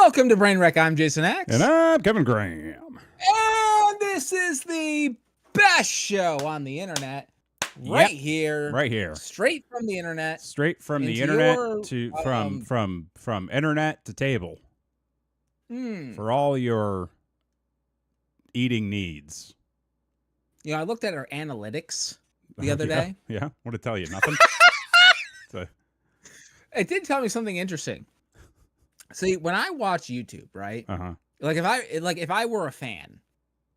Welcome to Brainwreck. I'm Jason X. And I'm Kevin Graham. And this is the best show on the internet. Right here. Right here. Straight from the internet. Straight from the internet to from internet to table. For all your eating needs. You know, I looked at our analytics the other day. Yeah. What did it tell you? Nothing? It did tell me something interesting. See, when I watch YouTube, right? Like if I were a fan.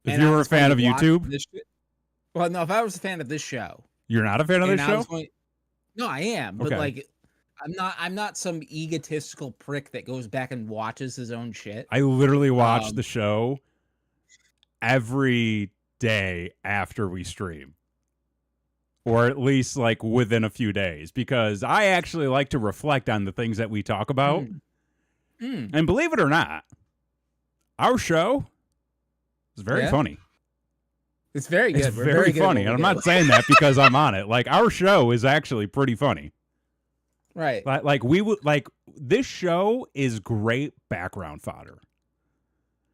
If you were a fan of YouTube? Well, no, if I was a fan of this show. You're not a fan of this show? No, I am. But like I'm not some egotistical prick that goes back and watches his own shit. I literally watch the show every day after we stream. Or at least like within a few days, because I actually like to reflect on the things that we talk about. And believe it or not, our show is very funny. It's very good. It's very funny. And I'm not saying that because I'm on it. Like, our show is actually pretty funny. Right. Like this show is great background fodder.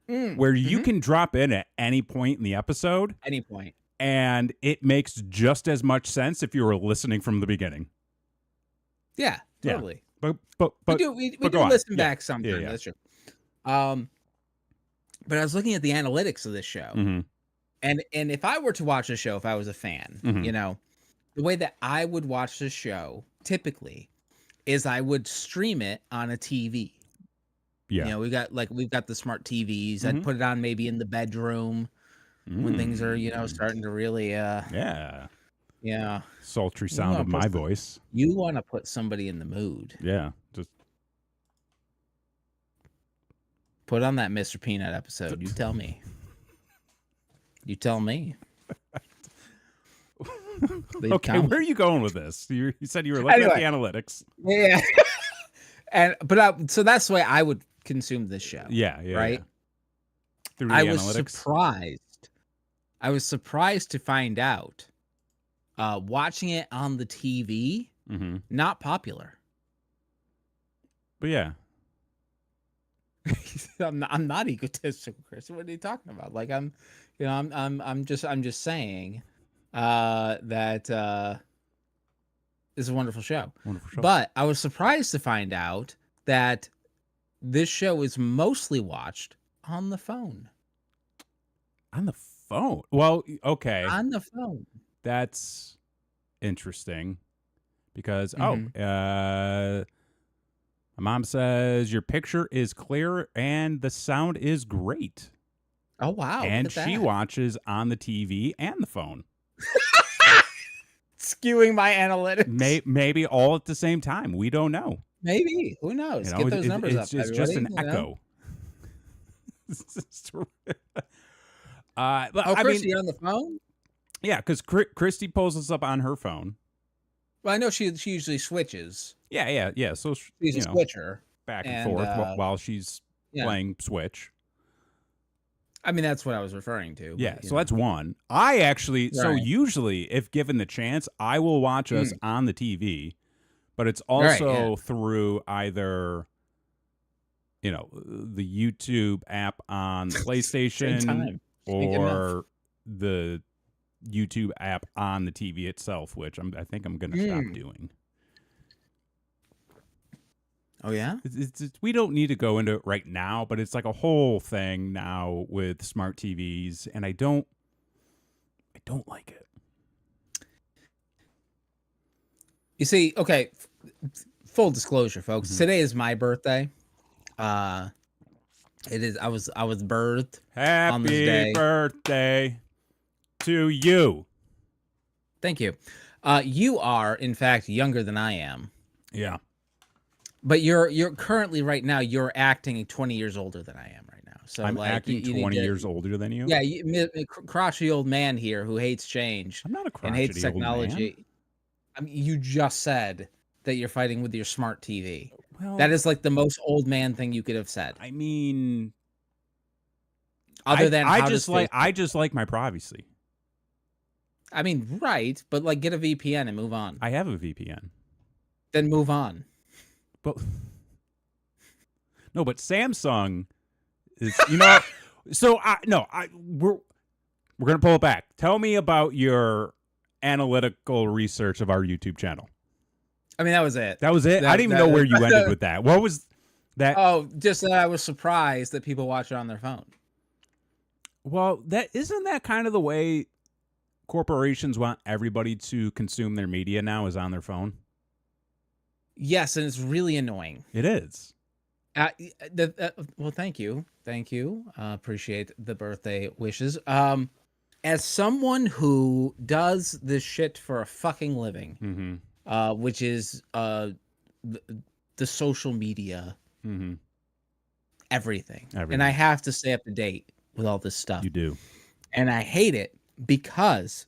Where you can drop in at any point in the episode. Any point. And it makes just as much sense if you were listening from the beginning. Yeah, totally. Yeah. But we do listen back sometimes. Yeah. That's true. But I was looking at the analytics of this show, and if I were to watch a show, if I was a fan, you know, the way that I would watch the show typically is I would stream it on a TV. Yeah, you know, we've got the smart TVs. I'd put it on maybe in the bedroom. When things are, you know, starting to really, sultry sound of my voice. You want to put somebody in the mood. Yeah, just put on that Mr. Peanut episode. You tell me. You tell me. Okay, where are you going with this? You said you were looking at the analytics. Yeah, so that's the way I would consume this show. Yeah, right. Yeah. Through the analytics. I was surprised to find out, watching it on the TV, not popular. But yeah, I'm not egotistical, Chris. What are you talking about? Like I'm just saying that this is a wonderful show. Wonderful show. But I was surprised to find out that this show is mostly watched on the phone. On the phone? Well, okay. On the phone. That's interesting because my mom says your picture is clear and the sound is great. Oh wow. And she watches on the TV and the phone. Skewing my analytics. Maybe all at the same time. We don't know. Maybe. Who knows? Get those numbers up. It's just an echo. Christy, you're on the phone? Yeah, because Christy pulls us up on her phone. Well, I know she usually switches. Yeah. So she's a switcher. Back and forth while she's playing Switch. I mean, that's what I was referring to. Yeah, so that's one. I actually, so usually, if given the chance, I will watch us on the TV, but it's also through either, you know, the YouTube app on the PlayStation or the YouTube app on the TV itself, which I think I'm going to stop doing. Oh, yeah? We don't need to go into it right now, but it's like a whole thing now with smart TVs, and I don't like it. You see, okay, full disclosure, folks. Today is my birthday. It is. I was birthed on this day. Happy birthday to you. Thank you. You are, in fact, younger than I am. Yeah. But you're currently right now, you're acting 20 years older than I am right now. So I'm like, acting 20 years older than you? Yeah, crotchety old man here who hates change. I'm not a crotchety and hates technology. Old man. I mean, you just said that you're fighting with your smart TV. Well, that is like the most old man thing you could have said. I mean, other than I just like my privacy. I mean, right, but like get a VPN and move on. I have a VPN. Then move on. But No, but Samsung is, so we're going to pull it back. Tell me about your analytical research of our YouTube channel. I mean, that was it. That was it? I didn't even know where you ended with that. What was that? Oh, just that I was surprised that people watch it on their phone. Well, isn't that kind of the way corporations want everybody to consume their media now is on their phone? Yes, and it's really annoying. It is. Well, thank you. Appreciate the birthday wishes. As someone who does this shit for a fucking living, which is the social media, everything, and I have to stay up to date with all this stuff. You do, and I hate it because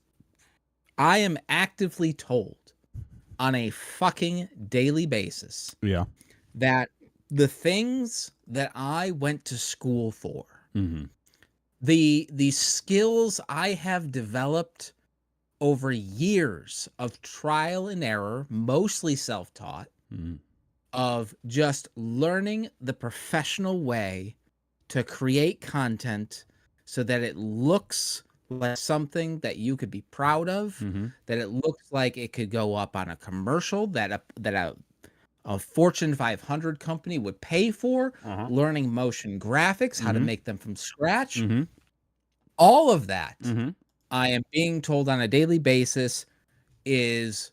I am actively told on a fucking daily basis, that the things that I went to school for, the skills I have developed over years of trial and error, mostly self-taught, of just learning the professional way to create content so that it looks like something that you could be proud of, that it looks like it could go up on a commercial that a Fortune 500 company would pay for, learning motion graphics, how to make them from scratch. All of that, I am being told on a daily basis, is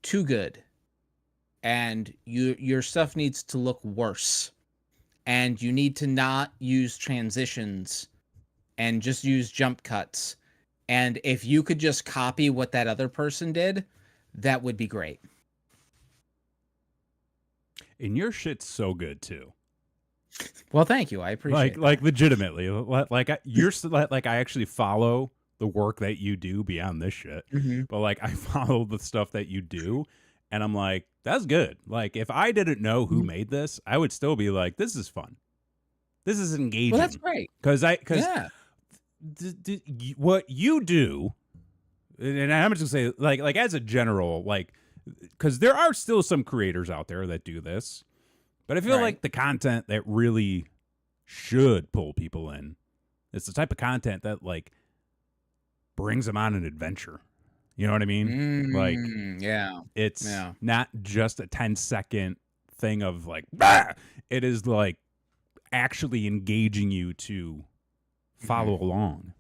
too good. And your stuff needs to look worse. And you need to not use transitions and just use jump cuts. And if you could just copy what that other person did, that would be great. And your shit's so good too. Well, thank you. I appreciate like legitimately. Like I actually follow the work that you do beyond this shit. But like I follow the stuff that you do, and I'm like, that's good. Like if I didn't know who made this, I would still be like, this is fun. This is engaging. Well, that's great. Because what you do, and I'm just gonna say, like as a general, like, because there are still some creators out there that do this, but I feel like the content that really should pull people in, it's the type of content that like brings them on an adventure. You know what I mean? Like, it's not just a 10-second thing of like, bah! It is like actually engaging you to follow along.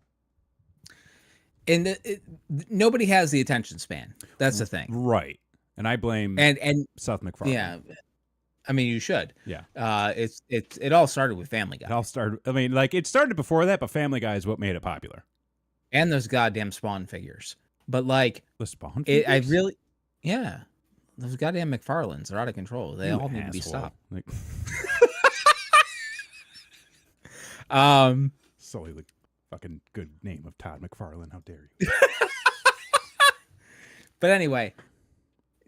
And nobody has the attention span. That's the thing. Right. And I blame and Seth MacFarlane. Yeah. I mean, you should. Yeah. It all started with Family Guy. It all started. I mean, like it started before that, but Family Guy is what made it popular. And those goddamn Spawn figures. But like the Spawn figures? Those goddamn McFarlanes are out of control. They all need to be stopped. Like solely the fucking good name of Todd McFarlane. How dare you? But anyway,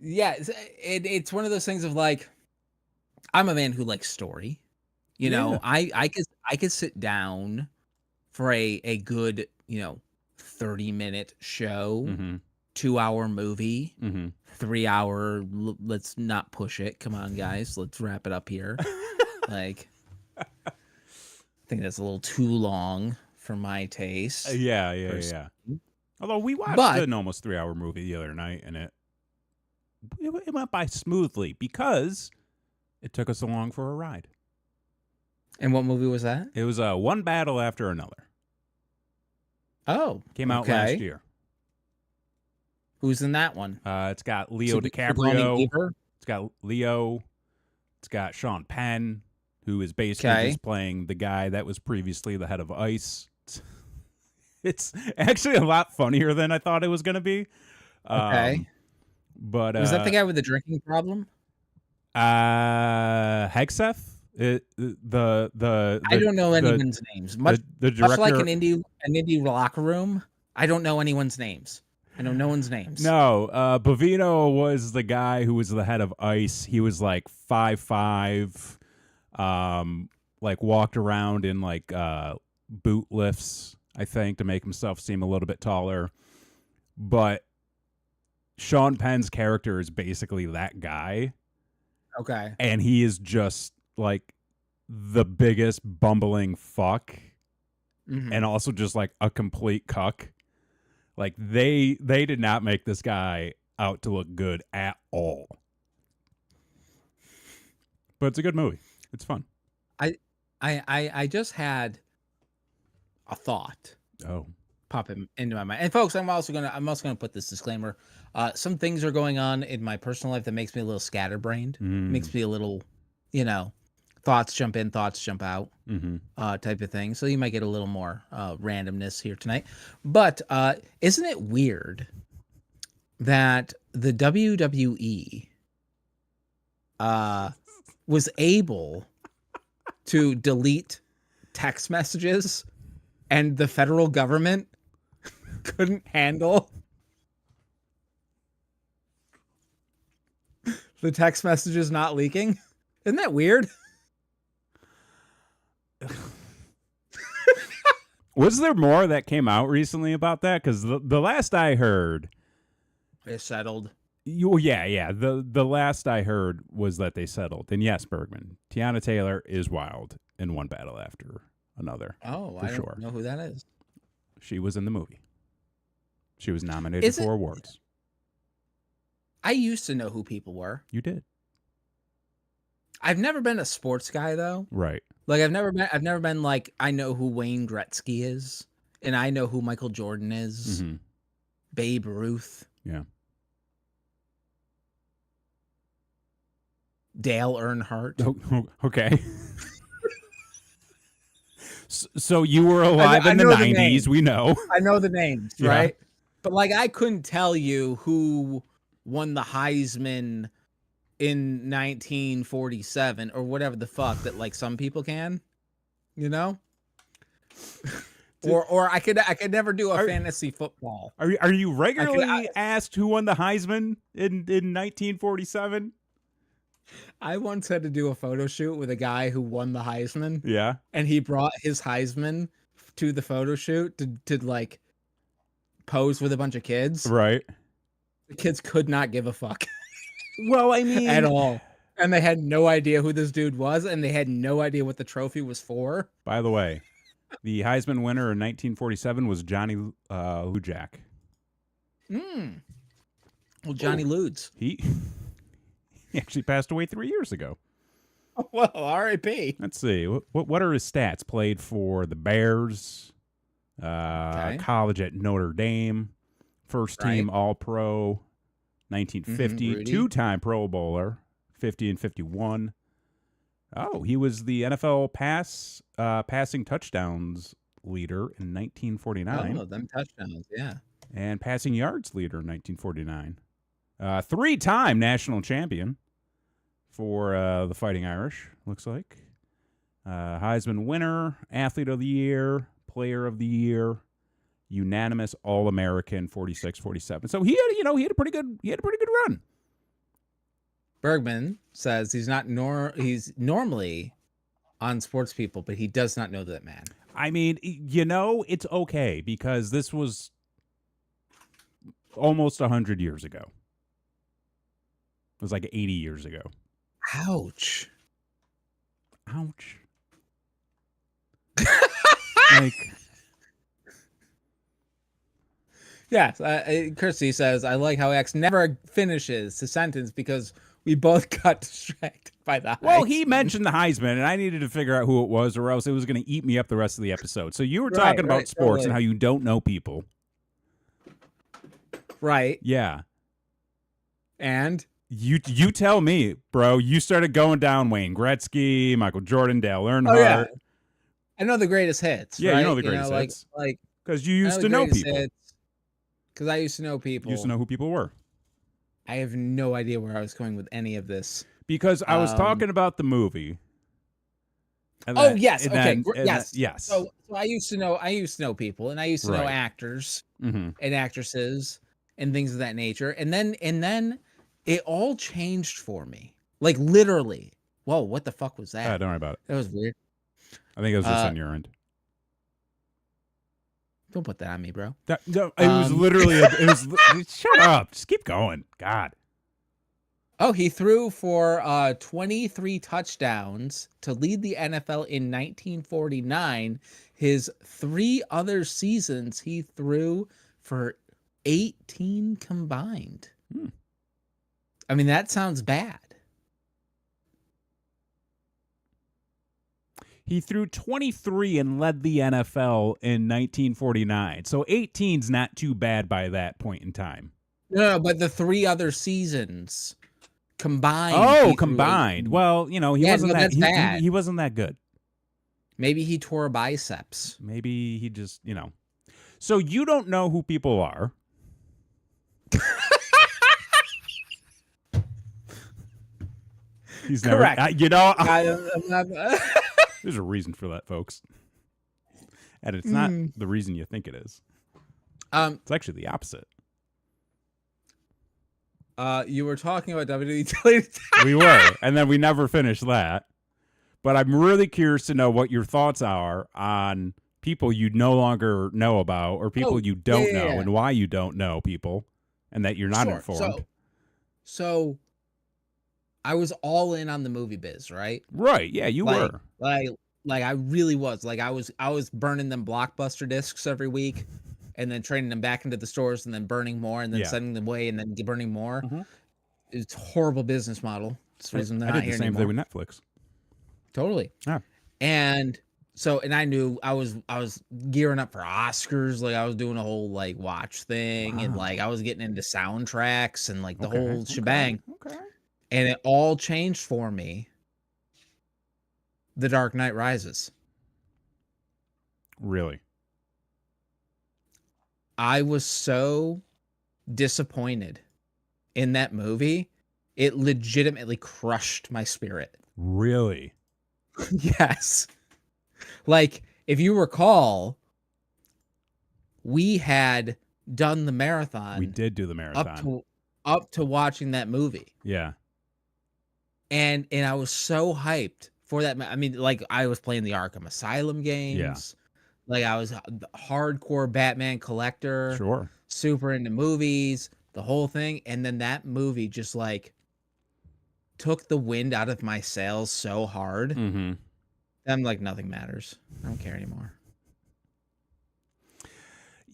yeah, it's one of those things of like, I'm a man who likes story. You know, I could sit down for a good, 30-minute show, 2-hour movie, 3-hour. Let's not push it. Come on, guys. Let's wrap it up here. Like, I think that's a little too long for my taste. Yeah. Although we watched an almost 3-hour movie the other night, and it went by smoothly because it took us along for a ride. And what movie was that? It was One Battle After Another. Oh, came out last year. Who's in that one? It's got Leo DiCaprio. It's got Leo. It's got Sean Penn, who is basically just playing the guy that was previously the head of ICE. It's actually a lot funnier than I thought it was going to be. Okay. But was that the guy with the drinking problem? Hegseth? I don't know anyone's names. Much like an indie locker room, I don't know anyone's names. I know no one's names. No, Bovino was the guy who was the head of ICE. He was like 5'5", like walked around in like boot lifts, I think, to make himself seem a little bit taller. But Sean Penn's character is basically that guy. Okay. And he is just like the biggest bumbling fuck Mm-hmm. and also just like a complete cuck. Like they did not make this guy out to look good at all. But it's a good movie. It's fun. I just had a thought. Oh. Pop into my mind. And folks, I'm also gonna put this disclaimer. Some things are going on in my personal life that makes me a little scatterbrained. Makes me a little, thoughts jump in, thoughts jump out, type of thing. So you might get a little more randomness here tonight. But isn't it weird that the WWE was able to delete text messages and the federal government couldn't handle the text messages not leaking? Isn't that weird? Was there more that came out recently about that? Because the last I heard, They settled. Yeah. The last I heard was that they settled. And yes, Bergman, Tiana Taylor is wild in one battle after another. Oh, I don't know who that is. She was in the movie. She was nominated for awards. I used to know who people were. You did. I've never been a sports guy though. Right. Like I've never been like, I know who Wayne Gretzky is, and I know who Michael Jordan is, Babe Ruth. Yeah. Dale Earnhardt. Oh, okay. So you were alive in the 90s, we know. I know the names, right? But like I couldn't tell you who won the Heisman in 1947 or whatever the fuck that like some people can, or I could never do a fantasy football. Are you regularly asked who won the Heisman in 1947? I once had to do a photo shoot with a guy who won the Heisman. Yeah. And he brought his Heisman to the photo shoot to like pose with a bunch of kids. Right. The kids could not give a fuck. Well, I mean, at all. And they had no idea who this dude was, and they had no idea what the trophy was for. By the way, the Heisman winner in 1947 was Johnny Lujack. Well, Johnny Ludes. He actually passed away 3 years ago. Well, R.I.P. Let's see. What are his stats? Played for the Bears, college at Notre Dame, first team All-Pro, 1950, two-time Pro Bowler, 50 and 51. Oh, he was the NFL passing touchdowns leader in 1949. Oh, them touchdowns, yeah. And passing yards leader in 1949. Three-time national champion for the Fighting Irish, looks like. Heisman winner, athlete of the year, player of the year, unanimous All-American 46-47. So he had a pretty good run. Bergman says he's he's normally on Sports People, but he does not know that man. I mean, it's okay because this was almost 100 years ago. It was like 80 years ago. Ouch. Like, yes, Kirsty says, I like how X never finishes the sentence because we both got distracted by the Heisman. Well, he mentioned the Heisman, and I needed to figure out who it was, or else it was going to eat me up the rest of the episode. So you were talking about sports and how you don't know people. Right. Yeah. And? You tell me, bro. You started going down Wayne Gretzky, Michael Jordan, Dale Earnhardt. Oh, yeah. I know the greatest hits. Yeah, right? you know the greatest hits. Like, because you used to know people. Because I used to know people. You used to know who people were. I have no idea where I was going with any of this. Because I was talking about the movie. Yes. Okay. Yes. So I used to know people, and I used to know actors and actresses and things of that nature. And then it all changed for me. Like literally. Whoa, what the fuck was that? Don't worry about it. That was weird. I think it was just on your end. Don't put that on me, bro. No, it was literally. Shut up. Just keep going. God. Oh, he threw for 23 touchdowns to lead the NFL in 1949. His 3 other seasons, he threw for 18 combined. I mean, that sounds bad. He threw 23 and led the NFL in 1949. So 18's not too bad by that point in time. No, but the 3 other seasons combined. Oh, combined. Well, he wasn't that bad. He wasn't that good. Maybe he tore biceps. Maybe he just, So you don't know who people are. He's correct. Never, there's a reason for that, folks. And it's not the reason you think it is. It's actually the opposite. You were talking about WWE. We were, and then we never finished that. But I'm really curious to know what your thoughts are on people you no longer know about, or people you don't know, and why you don't know people, and that you're not informed. So I was all in on the movie biz, right? Right. Yeah, you were. Like I really was. Like I was burning them Blockbuster discs every week, and then trading them back into the stores, and then burning more, and then sending them away, and then burning more. It's a horrible business model. That's the reason they're not here anymore. I did the same thing with Netflix. Totally. Yeah. And so, and I knew I was gearing up for Oscars. Like I was doing a whole like watch thing, and like I was getting into soundtracks and like the whole shebang. Okay. And it all changed for me. The Dark Knight Rises. Really? I was so disappointed in that movie. It legitimately crushed my spirit. Really? Yes. Like, if you recall, we had done the marathon. We did do the marathon. Up to watching that movie. Yeah. And I was so hyped for that. I mean, like, I was playing the Arkham Asylum games. Yeah. Like, I was a hardcore Batman collector. Sure. Super into movies, the whole thing. And then that movie just, like, took the wind out of my sails so hard. Mm-hmm. I'm like, nothing matters. I don't care anymore.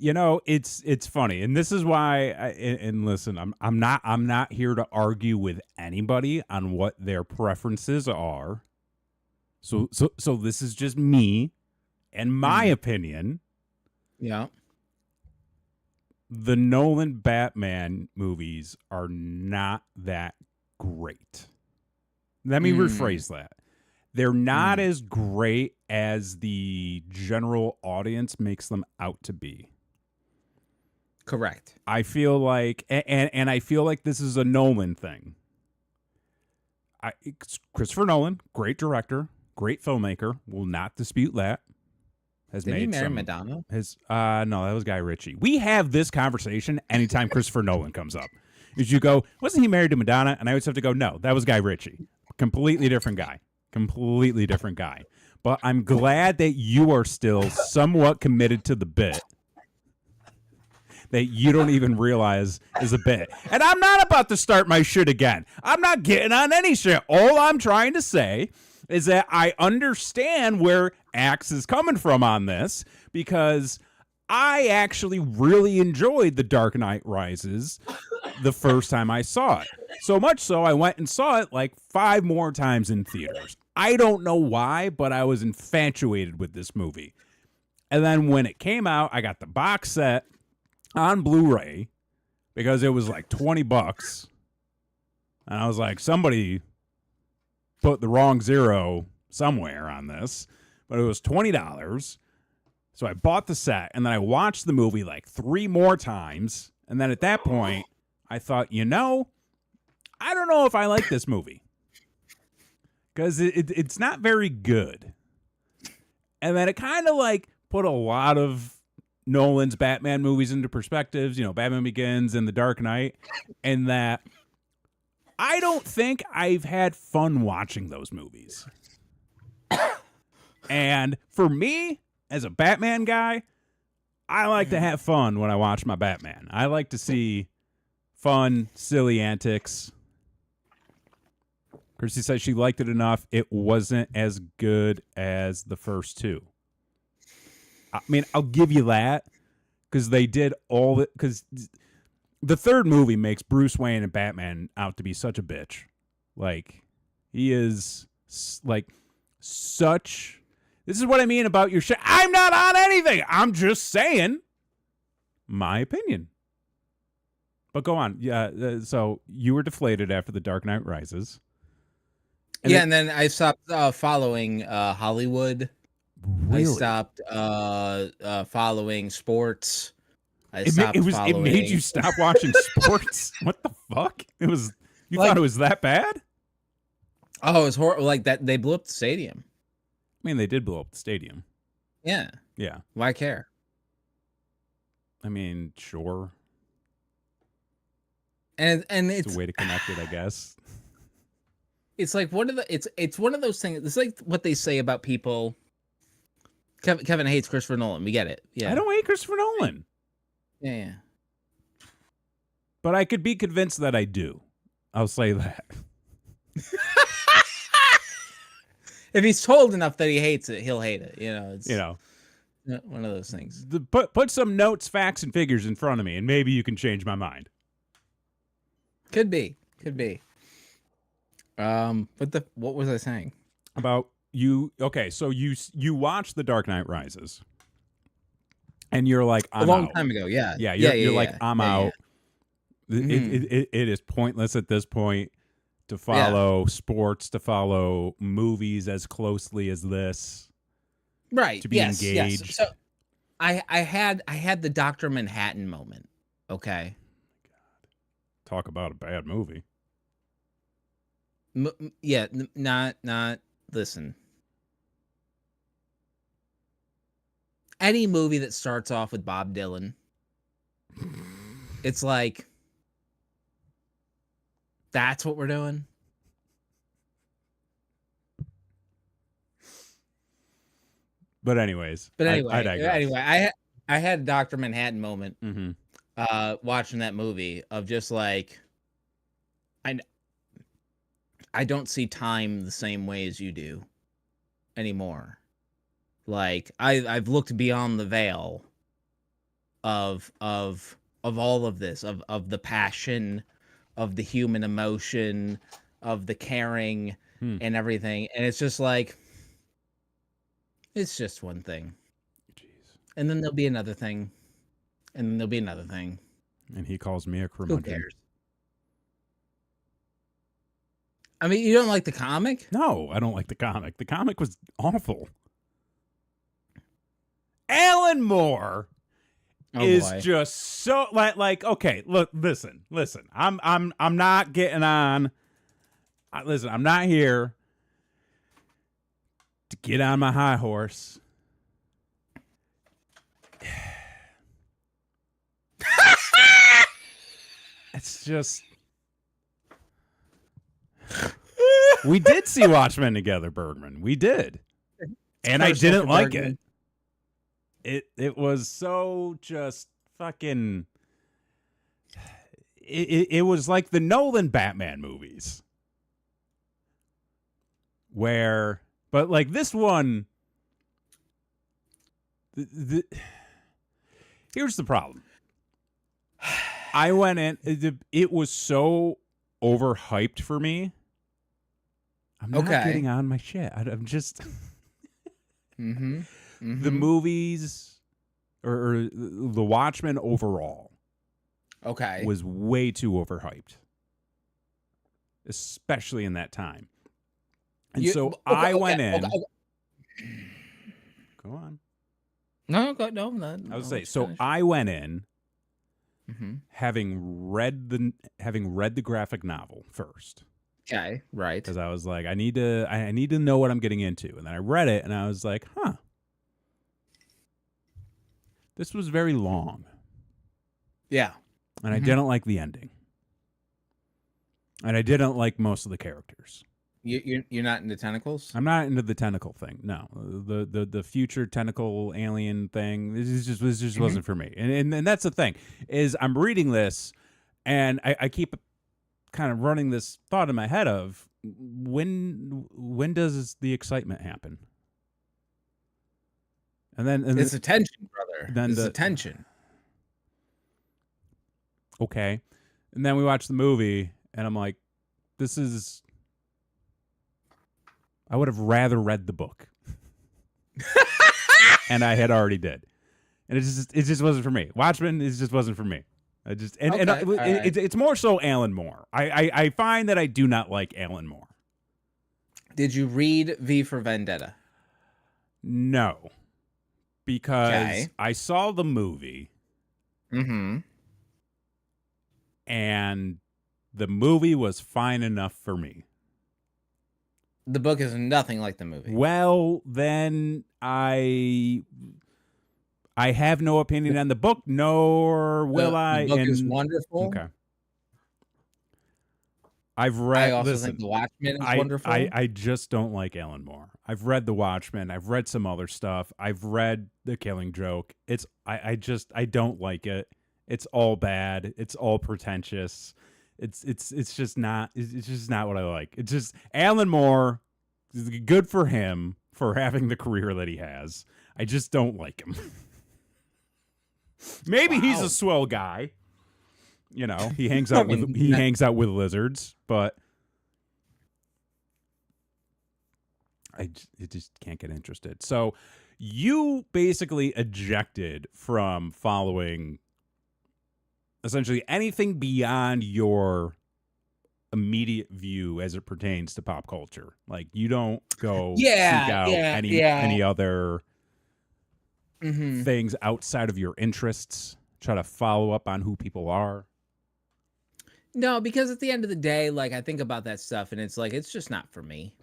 It's funny, and this is why. And listen, I'm not here to argue with anybody on what their preferences are. So this is just me and my opinion. Yeah. The Nolan Batman movies are not that great. Let me rephrase that. They're not as great as the general audience makes them out to be. Correct. I feel like, and I feel like this is a Nolan thing. Christopher Nolan, great director, great filmmaker, will not dispute that. Did he marry Madonna? No, that was Guy Ritchie. We have this conversation anytime Christopher Nolan comes up. Is you go, wasn't he married to Madonna? And I always have to go, no, that was Guy Ritchie. Completely different guy. But I'm glad that you are still somewhat committed to the bit that you don't even realize is a bit. And I'm not about to start my shit again. I'm not getting on any shit. All I'm trying to say is that I understand where Axe is coming from on this, because I actually really enjoyed The Dark Knight Rises the first time I saw it. So much so, I went and saw it like 5 more times in theaters. I don't know why, but I was infatuated with this movie. And then when it came out, I got the box set on Blu-ray because it was like $20. And I was like, somebody put the wrong zero somewhere on this, but it was $20. So I bought the set, and then I watched the movie like 3 more times. And then at that point, I thought, I don't know if I like this movie, because it's not very good. And then it kind of like put a lot of Nolan's Batman movies into perspectives, Batman Begins and The Dark Knight, and that I don't think I've had fun watching those movies. And for me, as a Batman guy, I like to have fun when I watch my Batman. I like to see fun, silly antics. Christy said she liked it enough. It wasn't as good as the first two. I mean, I'll give you that because they did all the because the third movie makes Bruce Wayne and Batman out to be such a bitch. Like he is like such. This is what I mean about your shit. I'm not on anything. I'm just saying my opinion. But go on. Yeah. So you were deflated after The Dark Knight Rises. And then I stopped following Hollywood. Really? I stopped following sports. It made you stop watching sports? What the fuck? It was you thought it was that bad? Oh, it was horrible. Like that they blew up the stadium. I mean, they did blow up the stadium. Yeah. Yeah. Why care? I mean, sure. And it's a way to connect it, I guess. It's like it's one of those things. It's like what they say about people. Kevin hates Christopher Nolan. We get it. Yeah. I don't hate Christopher Nolan. Yeah. But I could be convinced that I do. I'll say that. If he's told enough that he hates it, he'll hate it. It's one of those things. Put some notes, facts, and figures in front of me, and maybe you can change my mind. Could be. But what was I saying about you? Okay, so you watched The Dark Knight Rises, and you're like, I'm a long out. time ago. Yeah. You're like, I'm out. It is pointless at this point to follow sports, to follow movies as closely as this. Right. To be engaged. Yes. So I had the Dr. Manhattan moment. Okay. Talk about a bad movie. Not listen. Any movie that starts off with Bob Dylan, it's like, that's what we're doing. But anyways, I digress. Anyway, I had a Dr. Manhattan moment Mm-hmm. watching that movie of just like, I don't see time the same way as you do anymore. Like I've looked beyond the veil of all of this, of the passion, of the human emotion, of the caring and everything. And it's just like, it's just one thing. Jeez. And then there'll be another thing. And then there'll be another thing. And he calls me a curmudgeon. Who cares? I mean, you don't like the comic? No, I don't like the comic. The comic was awful. Alan Moore is just so like okay, look, listen. I'm not getting on. Listen, I'm not here to get on my high horse. It's just we did see Watchmen together, Bergman. We did. And I didn't like it. It was so just fucking it was like the Nolan Batman movies. But like this one here's the problem. I went in, it was so overhyped for me. I'm not getting on my shit. I'm just the movies or the Watchmen overall was way too overhyped, especially in that time. And I went in. Go on. No. I would say so. I went in having read the graphic novel first. Okay, right. Because I was like, I need to know what I'm getting into, and then I read it, and I was like, huh. This was very long. Yeah. And I didn't like the ending. And I didn't like most of the characters. You're not into tentacles? I'm not into the tentacle thing. No. The future tentacle alien thing, this just wasn't for me. And that's the thing, is I'm reading this, and I keep kind of running this thought in my head of, when does the excitement happen? And then it's attention, brother. Then it's attention. Okay. And then we watch the movie, and I'm like, this is. I would have rather read the book. And I had already did. And it just wasn't for me. Watchmen, it just wasn't for me. It's more so Alan Moore. I find that I do not like Alan Moore. Did you read V for Vendetta? No. Because I saw the movie. Mm-hmm. And the movie was fine enough for me. The book is nothing like the movie. Well, then I have no opinion on the book, nor will I. The book is wonderful. Okay. I've read. I also think The Watchmen is wonderful. I just don't like Alan Moore. I've read The Watchmen. I've read some other stuff. I've read The Killing Joke. I don't like it. It's all bad. It's all pretentious. It's just not. It's just not what I like. It's just Alan Moore. Good for him for having the career that he has. I just don't like him. Maybe he's a swell guy. You know, he hangs out hangs out with lizards, but I just can't get interested. So you basically ejected from following essentially anything beyond your immediate view as it pertains to pop culture. Like you don't go seek out any other things outside of your interests. Try to follow up on who people are. No, because at the end of the day, like I think about that stuff, and it's like it's just not for me.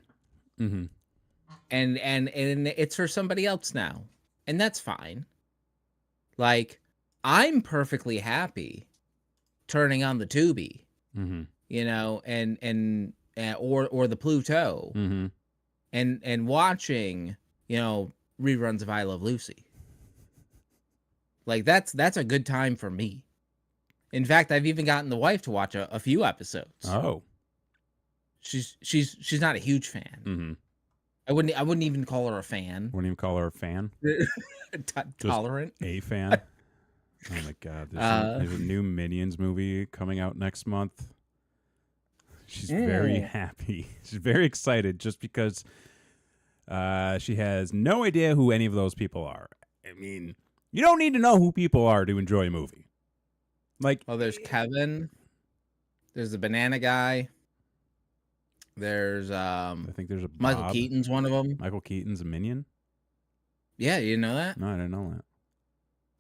Mm-hmm. And it's for somebody else now, and that's fine. Like I'm perfectly happy turning on the Tubi, you know, and or the Pluto, and watching, you know, reruns of I Love Lucy. Like that's a good time for me. In fact, I've even gotten the wife to watch a few episodes. Oh, she's not a huge fan. I wouldn't even call her a fan. Wouldn't even call her a fan. Tolerant. Just a fan. Oh my God! There's a new Minions movie coming out next month. She's very happy. She's very excited just because she has no idea who any of those people are. I mean, you don't need to know who people are to enjoy a movie. Like, there's Kevin. There's the banana guy. There's I think there's a Bob. Michael Keaton's one of them. Michael Keaton's a minion? Yeah, you know that? No, I didn't know that.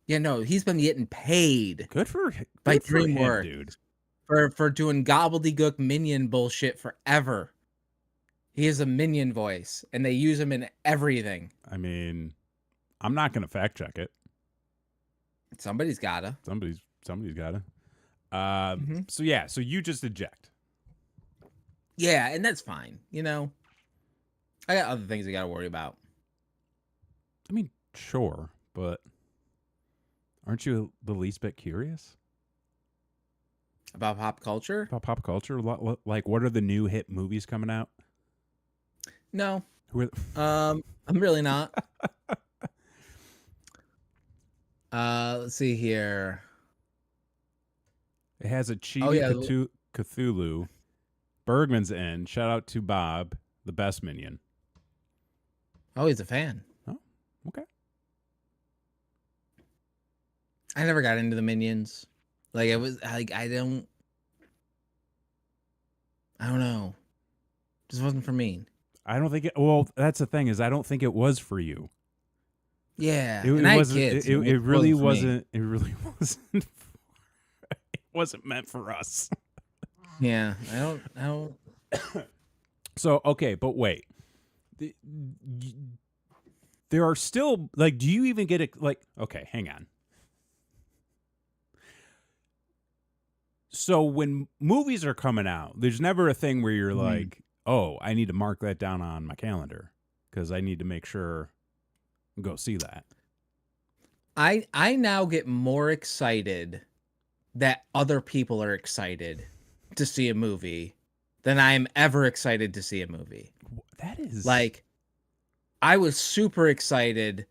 Yeah, no, he's been getting paid. Good for DreamWorks, dude. For doing gobbledygook minion bullshit forever. He has a minion voice, and they use him in everything. I mean, I'm not gonna fact check it. Somebody's gotta. Somebody's gotta. So yeah, so you just eject. Yeah, and that's fine. You know, I got other things I gotta worry about. I mean, sure, but aren't you the least bit curious about pop culture? About pop culture, like what are the new hit movies coming out? No, I'm really not. Let's see here. It has a Chibi Cthulhu. Bergman's in. Shout out to Bob, the best minion. Oh, he's a fan. Oh, okay. I never got into the Minions. Like, it was like I don't know. Just wasn't for me. I don't think it. Well, that's the thing is, I don't think it was for you. Yeah, it wasn't. It really wasn't. It really wasn't. It wasn't meant for us. Yeah, I don't. So okay, but wait. There are still like. Do you even get it? Like, okay, hang on. So when movies are coming out, there's never a thing where you're like, oh, I need to mark that down on my calendar because I need to make sure and go see that. I now get more excited that other people are excited to see a movie than I am ever excited to see a movie. That is like, I was super excited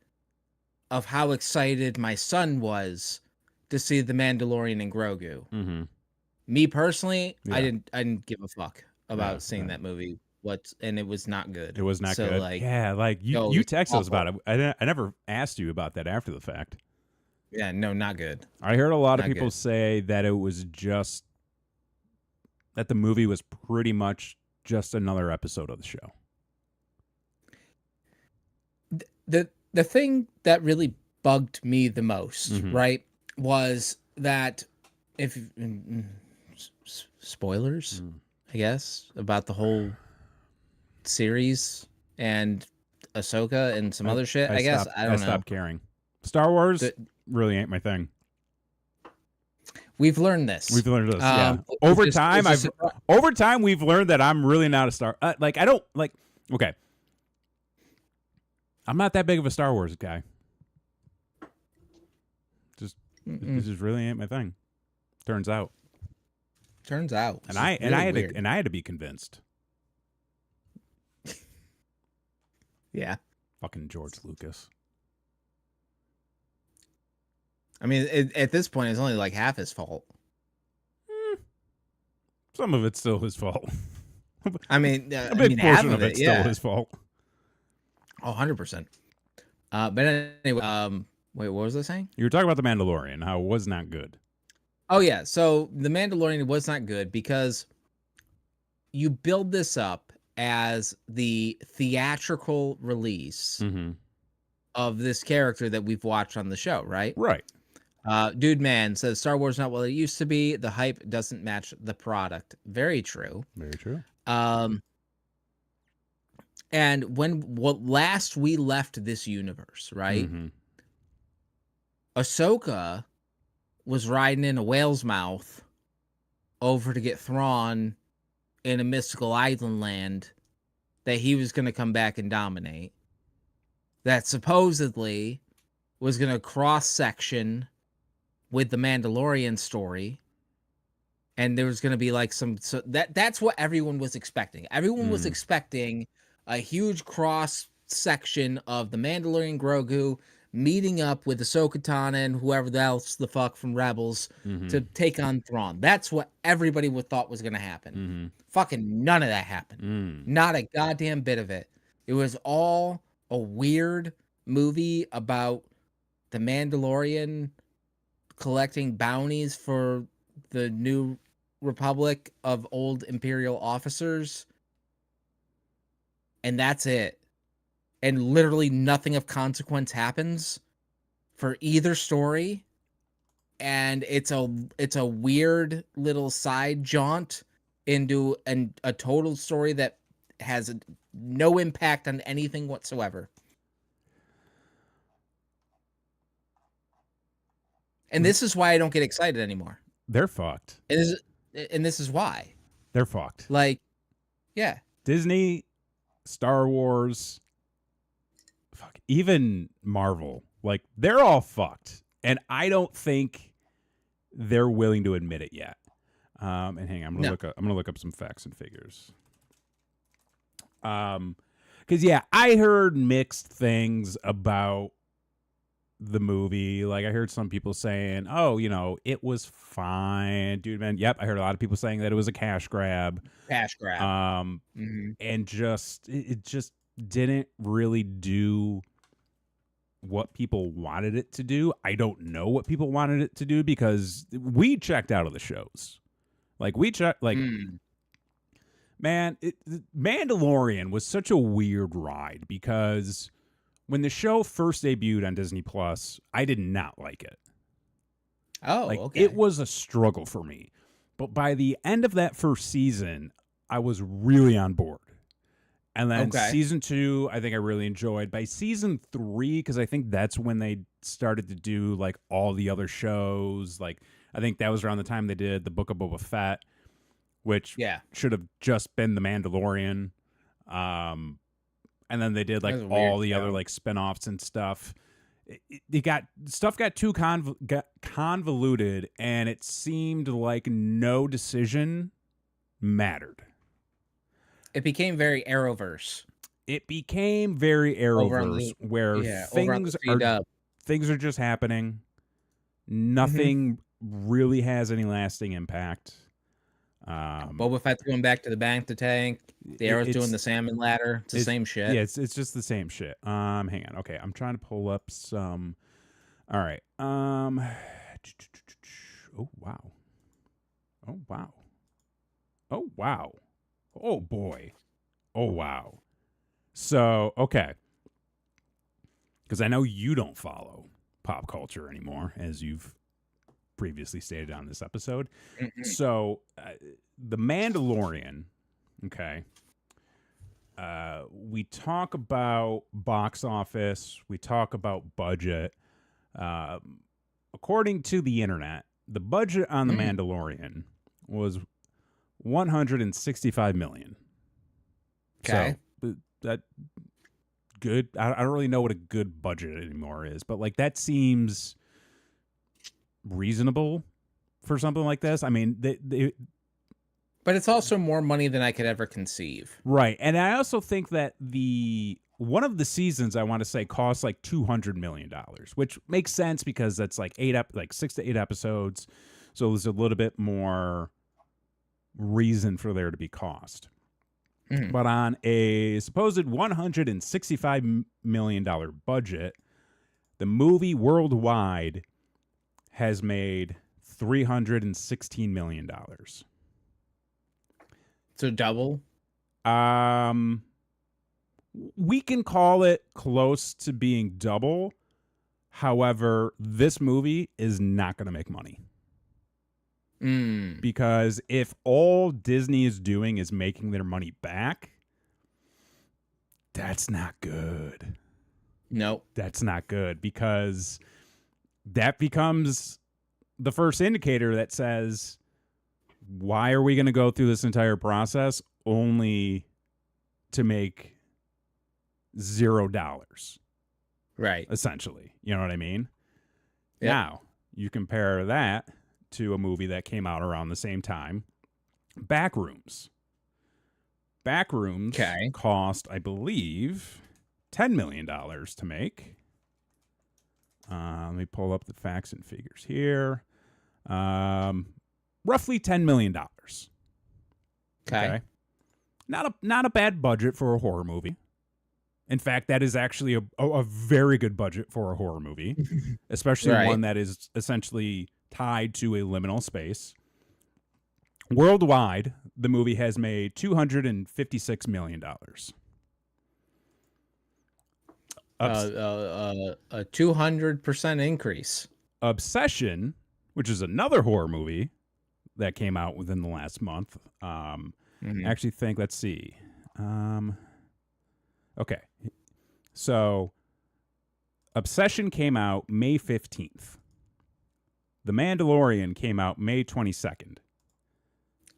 of how excited my son was to see The Mandalorian and Grogu. Mm-hmm. Me personally, Yeah. I didn't give a fuck about seeing that movie. And it was not good. It was not good. Like, yeah, like you texted us about it. I never asked you about that after the fact. Yeah, no, not good. I heard a lot of people say that it was just that the movie was pretty much just another episode of the show. The thing that really bugged me the most, right, was that if spoilers, I guess, about the whole series and Ahsoka and some other shit. I guess I don't know. I stopped caring. Star Wars really ain't my thing. We've learned this. Yeah. Over time, we've learned that I'm really not a Star. Like I don't like. Okay, I'm not that big of a Star Wars guy. It just really ain't my thing. Turns out. And I had to be convinced. Yeah. Fucking George Lucas. I mean, at this point, it's only like half his fault. Some of it's still his fault. I mean, a big portion of it's still his fault. Oh, 100%. But anyway, wait, what was I saying? You were talking about The Mandalorian, how it was not good. Oh, yeah. So The Mandalorian was not good because you build this up as the theatrical release of this character that we've watched on the show, right? Right. Dude Man says Star Wars not what it used to be. The hype doesn't match the product. Very true. Very true. And last we left this universe, right? Ahsoka was riding in a whale's mouth over to get Thrawn in a mystical island land that he was going to come back and dominate. That supposedly was going to cross-section with the Mandalorian story, and there was going to be like that's what everyone was expecting. Everyone was expecting a huge cross-section of the Mandalorian Grogu meeting up with Ahsoka Tano and whoever else the fuck from Rebels to take on Thrawn. That's what everybody thought was going to happen. Fucking none of that happened. Not a goddamn bit of it. It was all a weird movie about the Mandalorian collecting bounties for the new Republic of old Imperial officers. And that's it. And literally nothing of consequence happens for either story. And it's a weird little side jaunt into a total story that has no impact on anything whatsoever. And this is why I don't get excited anymore. They're fucked. And this is why. They're fucked. Like, yeah. Disney, Star Wars, fuck, even Marvel. Like, they're all fucked. And I don't think they're willing to admit it yet. And hang on, I'm gonna look up some facts and figures. Because yeah, I heard mixed things about the movie. Like I heard some people saying, "Oh, it was fine, dude, man." Yep, I heard a lot of people saying that it was a cash grab. And it just didn't really do what people wanted it to do. I don't know what people wanted it to do because we checked out of the shows. Man, Mandalorian was such a weird ride because when the show first debuted on Disney Plus, I did not like it. Oh, okay. It was a struggle for me. But by the end of that first season, I was really on board. And then season 2, I think I really enjoyed. By season 3, because I think that's when they started to do like all the other shows. Like I think that was around the time they did the Book of Boba Fett, which should have just been the Mandalorian. And then they did like all the other like spinoffs and stuff. Stuff got too convoluted, and it seemed like no decision mattered. It became very Arrowverse. It became very Arrowverse, where over on the things are just happening. Nothing really has any lasting impact. Boba Fett's going back to the bank to tank. The Arrow's doing the salmon ladder. It's the same shit. Yeah, it's just the same shit. Hang on. Okay, I'm trying to pull up some. All right. Oh wow. Oh wow. Oh wow. Oh boy. Oh wow. So okay. Because I know you don't follow pop culture anymore, as you've previously stated on this episode. So, The Mandalorian, okay, we talk about box office, we talk about budget. According to the internet, the budget on The Mandalorian was $165 million. Okay. So, that good. I don't really know what a good budget anymore is, but like that seems reasonable for something like this. I mean, but it's also more money than I could ever conceive. Right. And I also think that one of the seasons, I want to say, costs like $200 million, which makes sense because that's like 6 to 8 episodes. So there's a little bit more reason for there to be cost. But on a supposed $165 million budget, the movie worldwide has made $316 million. So double? We can call it close to being double. However, this movie is not going to make money. Because if all Disney is doing is making their money back, that's not good. Nope. That's not good, because that becomes the first indicator that says, why are we going to go through this entire process only to make $0? Right. Essentially. You know what I mean? Yep. Now, you compare that to a movie that came out around the same time, Backrooms. Backrooms cost, I believe, $10 million to make. Let me pull up the facts and figures here. Roughly $10 million. Okay. Not a bad budget for a horror movie. In fact, that is actually a very good budget for a horror movie, especially one that is essentially tied to a liminal space. Worldwide, the movie has made $256 million. A 200% increase. Obsession, which is another horror movie that came out within the last month. I actually think, let's see. Okay. So, Obsession came out May 15th. The Mandalorian came out May 22nd.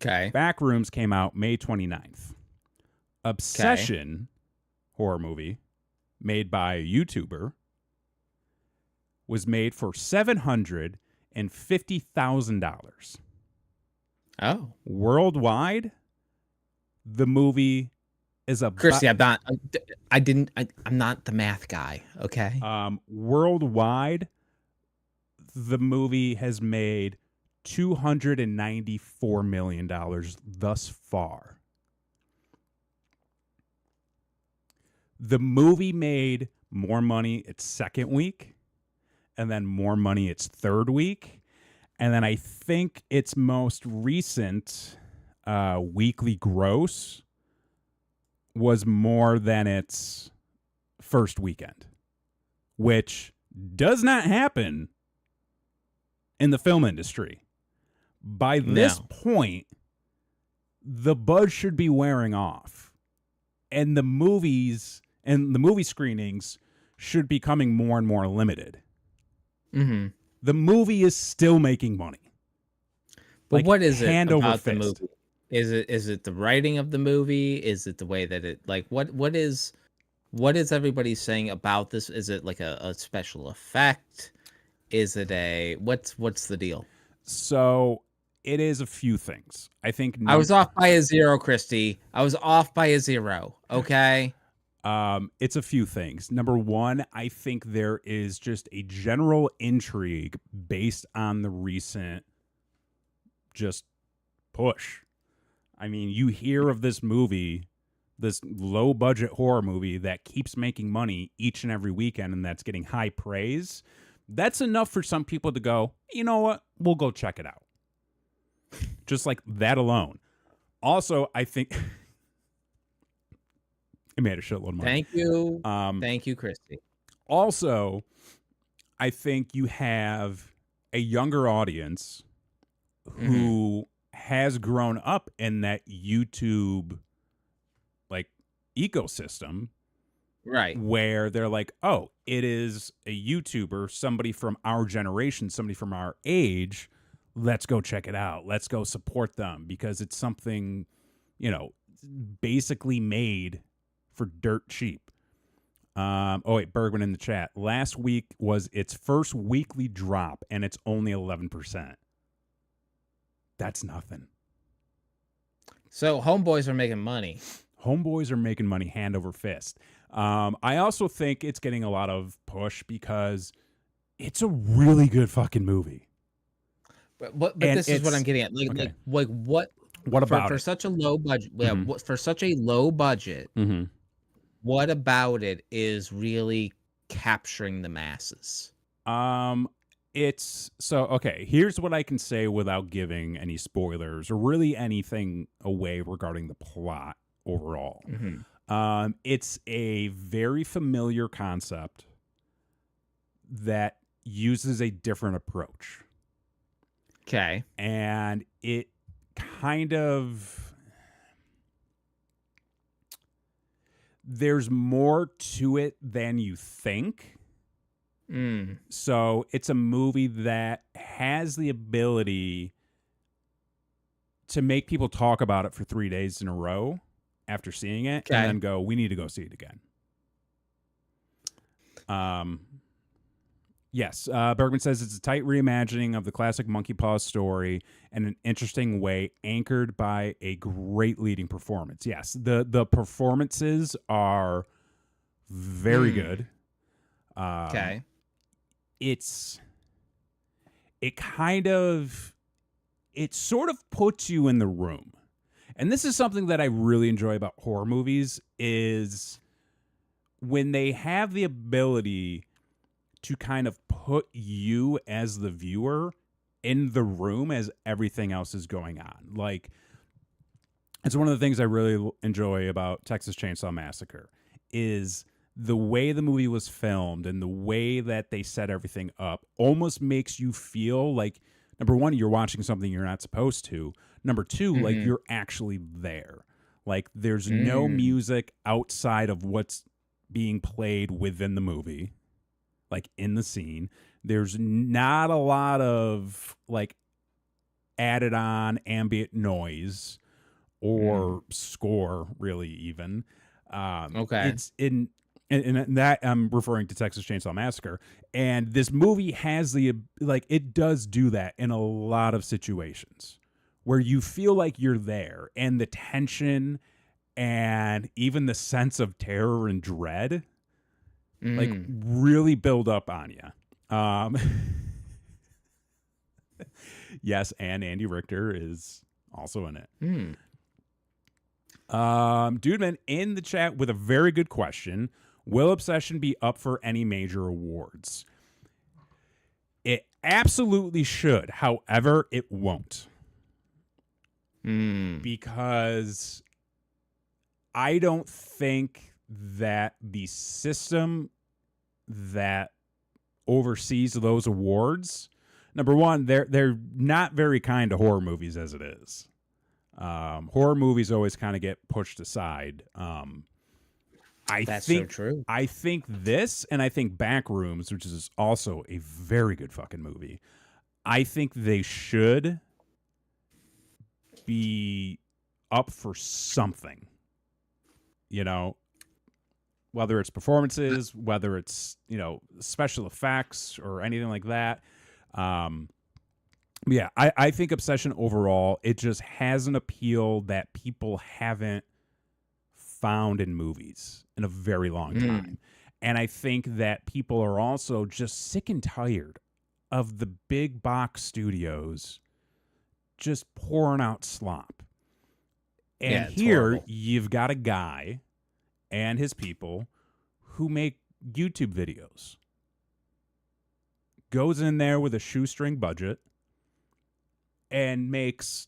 Okay. Backrooms came out May 29th. Obsession, horror movie, made by a YouTuber, was made for $750,000. Oh. Worldwide, the movie is about... Christy, I'm not the math guy, okay? Worldwide, the movie has made $294 million thus far. The movie made more money its second week, and then more money its third week. And then I think its most recent weekly gross was more than its first weekend, which does not happen in the film industry. By this point, the buzz should be wearing off, and the movies and the movie screenings should be becoming more and more limited. The movie is still making money. But what is it about the movie? Is it the writing of the movie? Is it the way that it, like, what is everybody saying about this? Is it like a special effect? Is it what's the deal? So it is a few things. I think I was off by a 0, Christy. I was off by a 0. Okay. It's a few things. Number one, I think there is just a general intrigue based on the recent just push. I mean, you hear of this movie, this low budget horror movie that keeps making money each and every weekend and that's getting high praise. That's enough for some people to go, you know what? We'll go check it out. Just like that alone. Also, I think it made a shitload of money. Thank you. Thank you, Christy. Also, I think you have a younger audience who has grown up in that YouTube like ecosystem. Right. Where they're like, oh, it is a YouTuber, somebody from our generation, somebody from our age. Let's go check it out. Let's go support them because it's something, basically made for dirt cheap. Oh, wait, Bergman in the chat. Last week was its first weekly drop, and it's only 11%. That's nothing. So homeboys are making money. Homeboys are making money hand over fist. I also think it's getting a lot of push because it's a really good fucking movie. But this is what I'm getting at. Like what about for such a low budget? Yeah, for such a low budget, what about it is really capturing the masses? It's so okay. Here's what I can say without giving any spoilers or really anything away regarding the plot overall. It's a very familiar concept that uses a different approach. Okay. And it kind of... There's more to it than you think. So it's a movie that has the ability to make people talk about it for 3 days in a row after seeing it and then go, we need to go see it again. Yes, Bergman says it's a tight reimagining of the classic Monkey Paw story in an interesting way, anchored by a great leading performance. Yes, the performances are very good. Okay. It sort of puts you in the room. And this is something that I really enjoy about horror movies is when they have the ability to kind of put you as the viewer in the room as everything else is going on. Like, it's one of the things I really enjoy about Texas Chainsaw Massacre is the way the movie was filmed and the way that they set everything up almost makes you feel like, number one, you're watching something you're not supposed to. Number two, like you're actually there. Like there's no music outside of what's being played within the movie, like in the scene. There's not a lot of like added on ambient noise or score really even. Okay. It's in... And that I'm referring to Texas Chainsaw Massacre. And this movie has it does do that in a lot of situations where you feel like you're there and the tension and even the sense of terror and dread like really build up on you. Yes, and Andy Richter is also in it. Dudeman in the chat with a very good question. Will Obsession be up for any major awards? It absolutely should. However, it won't. Because I don't think that the system that oversees those awards, number one, they're not very kind to horror movies as it is. Horror movies always kind of get pushed aside. That's so true. I think this, and I think Backrooms, which is also a very good fucking movie, I think they should be up for something. Whether it's performances, whether it's, special effects or anything like that. Yeah, I think Obsession overall, it just has an appeal that people haven't found in movies in a very long time. And I think that people are also just sick and tired of the big box studios just pouring out slop. And here horrible. you've got a guy and his people who make YouTube videos. Goes in there with a shoestring budget and makes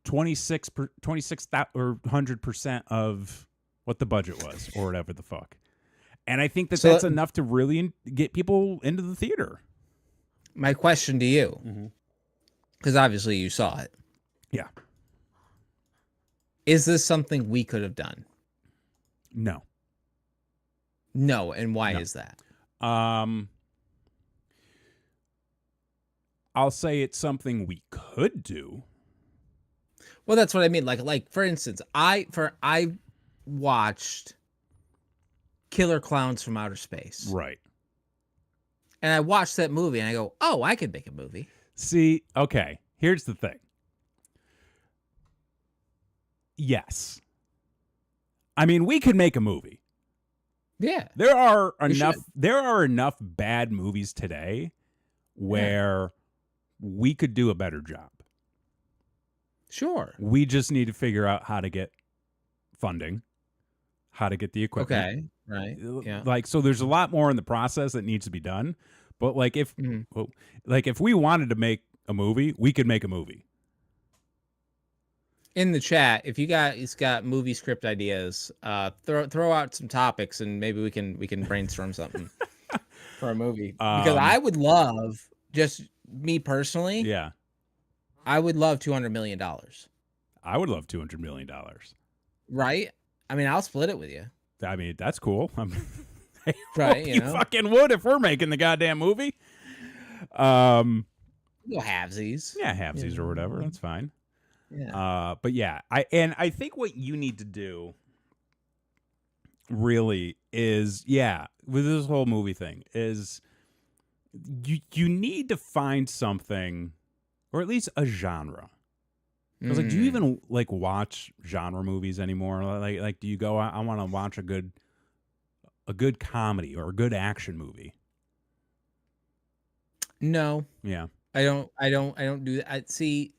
2600% of what the budget was, or whatever the fuck. And I think that's enough to really get people into the theater. My question to you, because obviously you saw it. Yeah. Is this something we could have done? No. No, and why is that? I'll say it's something we could do. Well, that's what I mean. Like for instance, I watched Killer Clowns from Outer Space. Right. And I watched that movie and I go, "Oh, I could make a movie." See, okay, here's the thing. Yes. I mean, we could make a movie. Yeah. There are enough bad movies today where we could do a better job. Sure. We just need to figure out how to get funding, how to get the equipment. Okay. Right. Yeah. Like, so there's a lot more in the process that needs to be done. But like if we wanted to make a movie, we could make a movie. In the chat, if you guys got movie script ideas, throw out some topics and maybe we can brainstorm something for a movie. Because I would love, just me personally. Yeah. I would love $200 million. I would love $200 million. Right? I mean, I'll split it with you. I mean, that's cool. Right? You fucking would if we're making the goddamn movie. Go halvesies. Yeah, halvesies or whatever. That's fine. Yeah. But yeah, I think what you need to do really is, with this whole movie thing, is you need to find something, or at least a genre. Because like, do you even like watch genre movies anymore? Like, do you go, I want to watch a good comedy or a good action movie? No. Yeah. I don't do that. I see.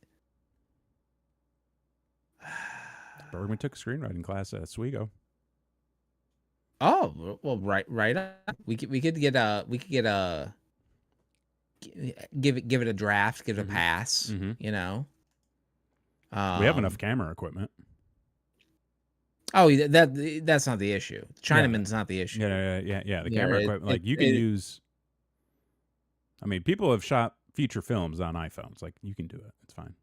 Bergman took a screenwriting class at Oswego. Oh, well, right on. We could give it a draft, give it a pass, you know. We have enough camera equipment. Oh, that's not the issue. Chinaman's not the issue. Yeah. The camera equipment, like you can use. I mean, people have shot feature films on iPhones. Like, you can do it. It's fine.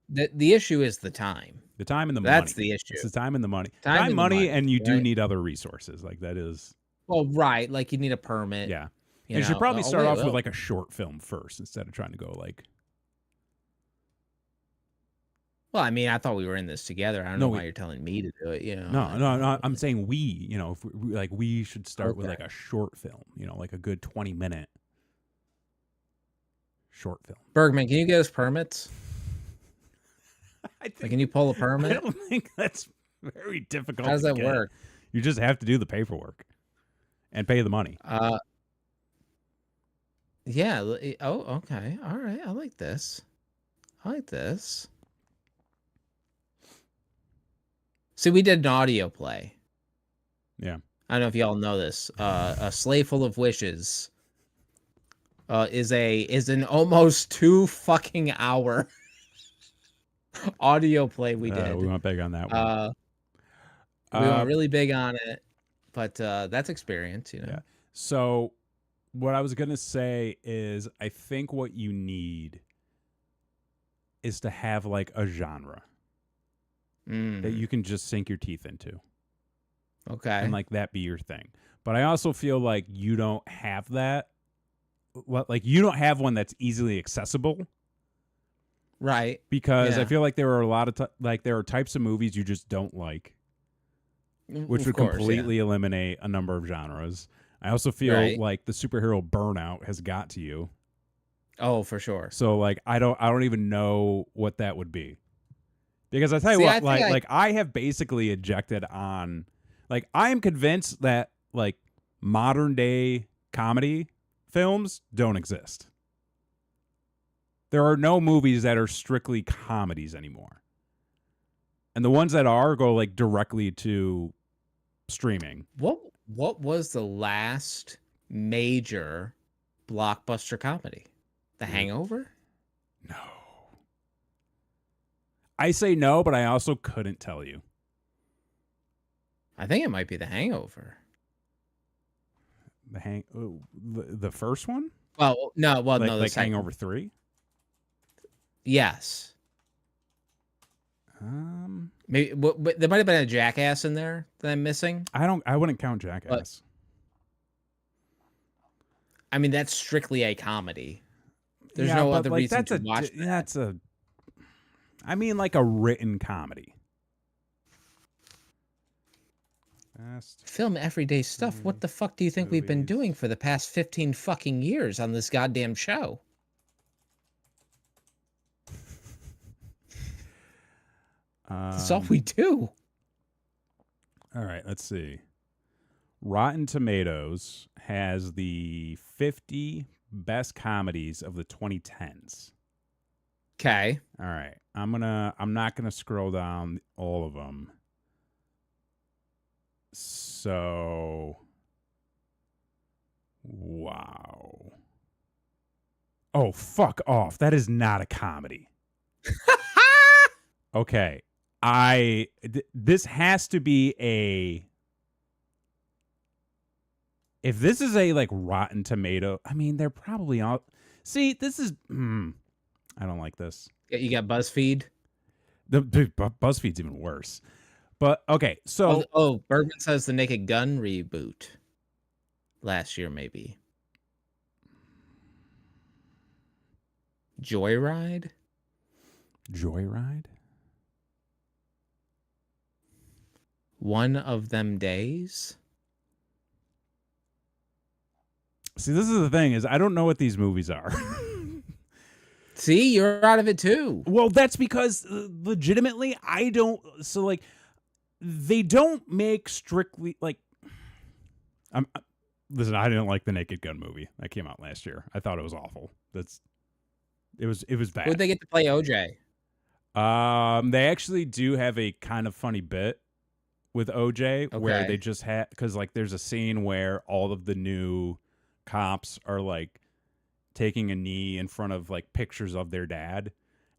The issue is the time. The time and the money. That's the issue. It's the time and the money. Time money, and you do need other resources. Like, that is. Well, right. Like, you need a permit. Yeah. You should probably start off with like a short film first instead of trying to go like. Well, I mean, I thought we were in this together. I don't know why you're telling me to do it. You know. No. I'm saying we. You know, if we should start with like a short film. You know, like a good 20-minute short film. Bergman, can you get us permits? Can you pull a permit? I don't think that's very difficult. How does that work? You just have to do the paperwork and pay the money. Yeah. Oh, okay. All right. I like this. See, we did an audio play. Yeah. I don't know if y'all know this. A Sleigh Full of Wishes is an almost 2 fucking hour audio play we did. We went big on that one. We went really big on it, but that's experience, you know. Yeah. So what I was going to say is I think what you need is to have like a genre that you can just sink your teeth into. Okay. And like that be your thing. But I also feel like you don't have that. Like, you don't have one that's easily accessible. Right. Because I feel like there are a lot of there are types of movies you just don't like, which would completely eliminate a number of genres. I also feel like the superhero burnout has got to you. Oh, for sure. So like I don't even know what that would be. Because I tell you See, what, like I have basically ejected on, like I am convinced that like modern day comedy films don't exist. There are no movies that are strictly comedies anymore. And the ones that are go like directly to streaming. What was the last major blockbuster comedy? The Hangover? No. I say no, but I also couldn't tell you. I think it might be The Hangover. The first one? Well, no, no, like Hangover 3? Yes. Maybe there might have been a Jackass in there that I'm missing. I wouldn't count Jackass. But, I mean, that's strictly a comedy. There's no other reason to watch that. I mean, like a written comedy. Film everyday stuff. What the fuck do you think we've been doing for the past 15 fucking years on this goddamn show? That's all we do. All right, let's see. Rotten Tomatoes has the 50 best comedies of the 2010s. Okay. All right. I'm not gonna scroll down all of them. So, wow. Oh, fuck off. That is not a comedy. Okay. This has to be a, if this is a like Rotten Tomato, I mean, they're probably all, see, this is, I don't like this. You got BuzzFeed. The BuzzFeed's even worse. But okay, so Bergman says the Naked Gun reboot last year, maybe. Joyride. One of Them Days. See, this is the thing, is I don't know what these movies are. See, you're out of it too. Well, that's because legitimately I don't, so like they don't make strictly like, listen, I didn't like the Naked Gun movie that came out last year. I thought it was awful. It was bad. Who'd they get to play OJ? They actually do have a kind of funny bit with OJ where they just had, because like there's a scene where all of the new cops are like taking a knee in front of like pictures of their dad,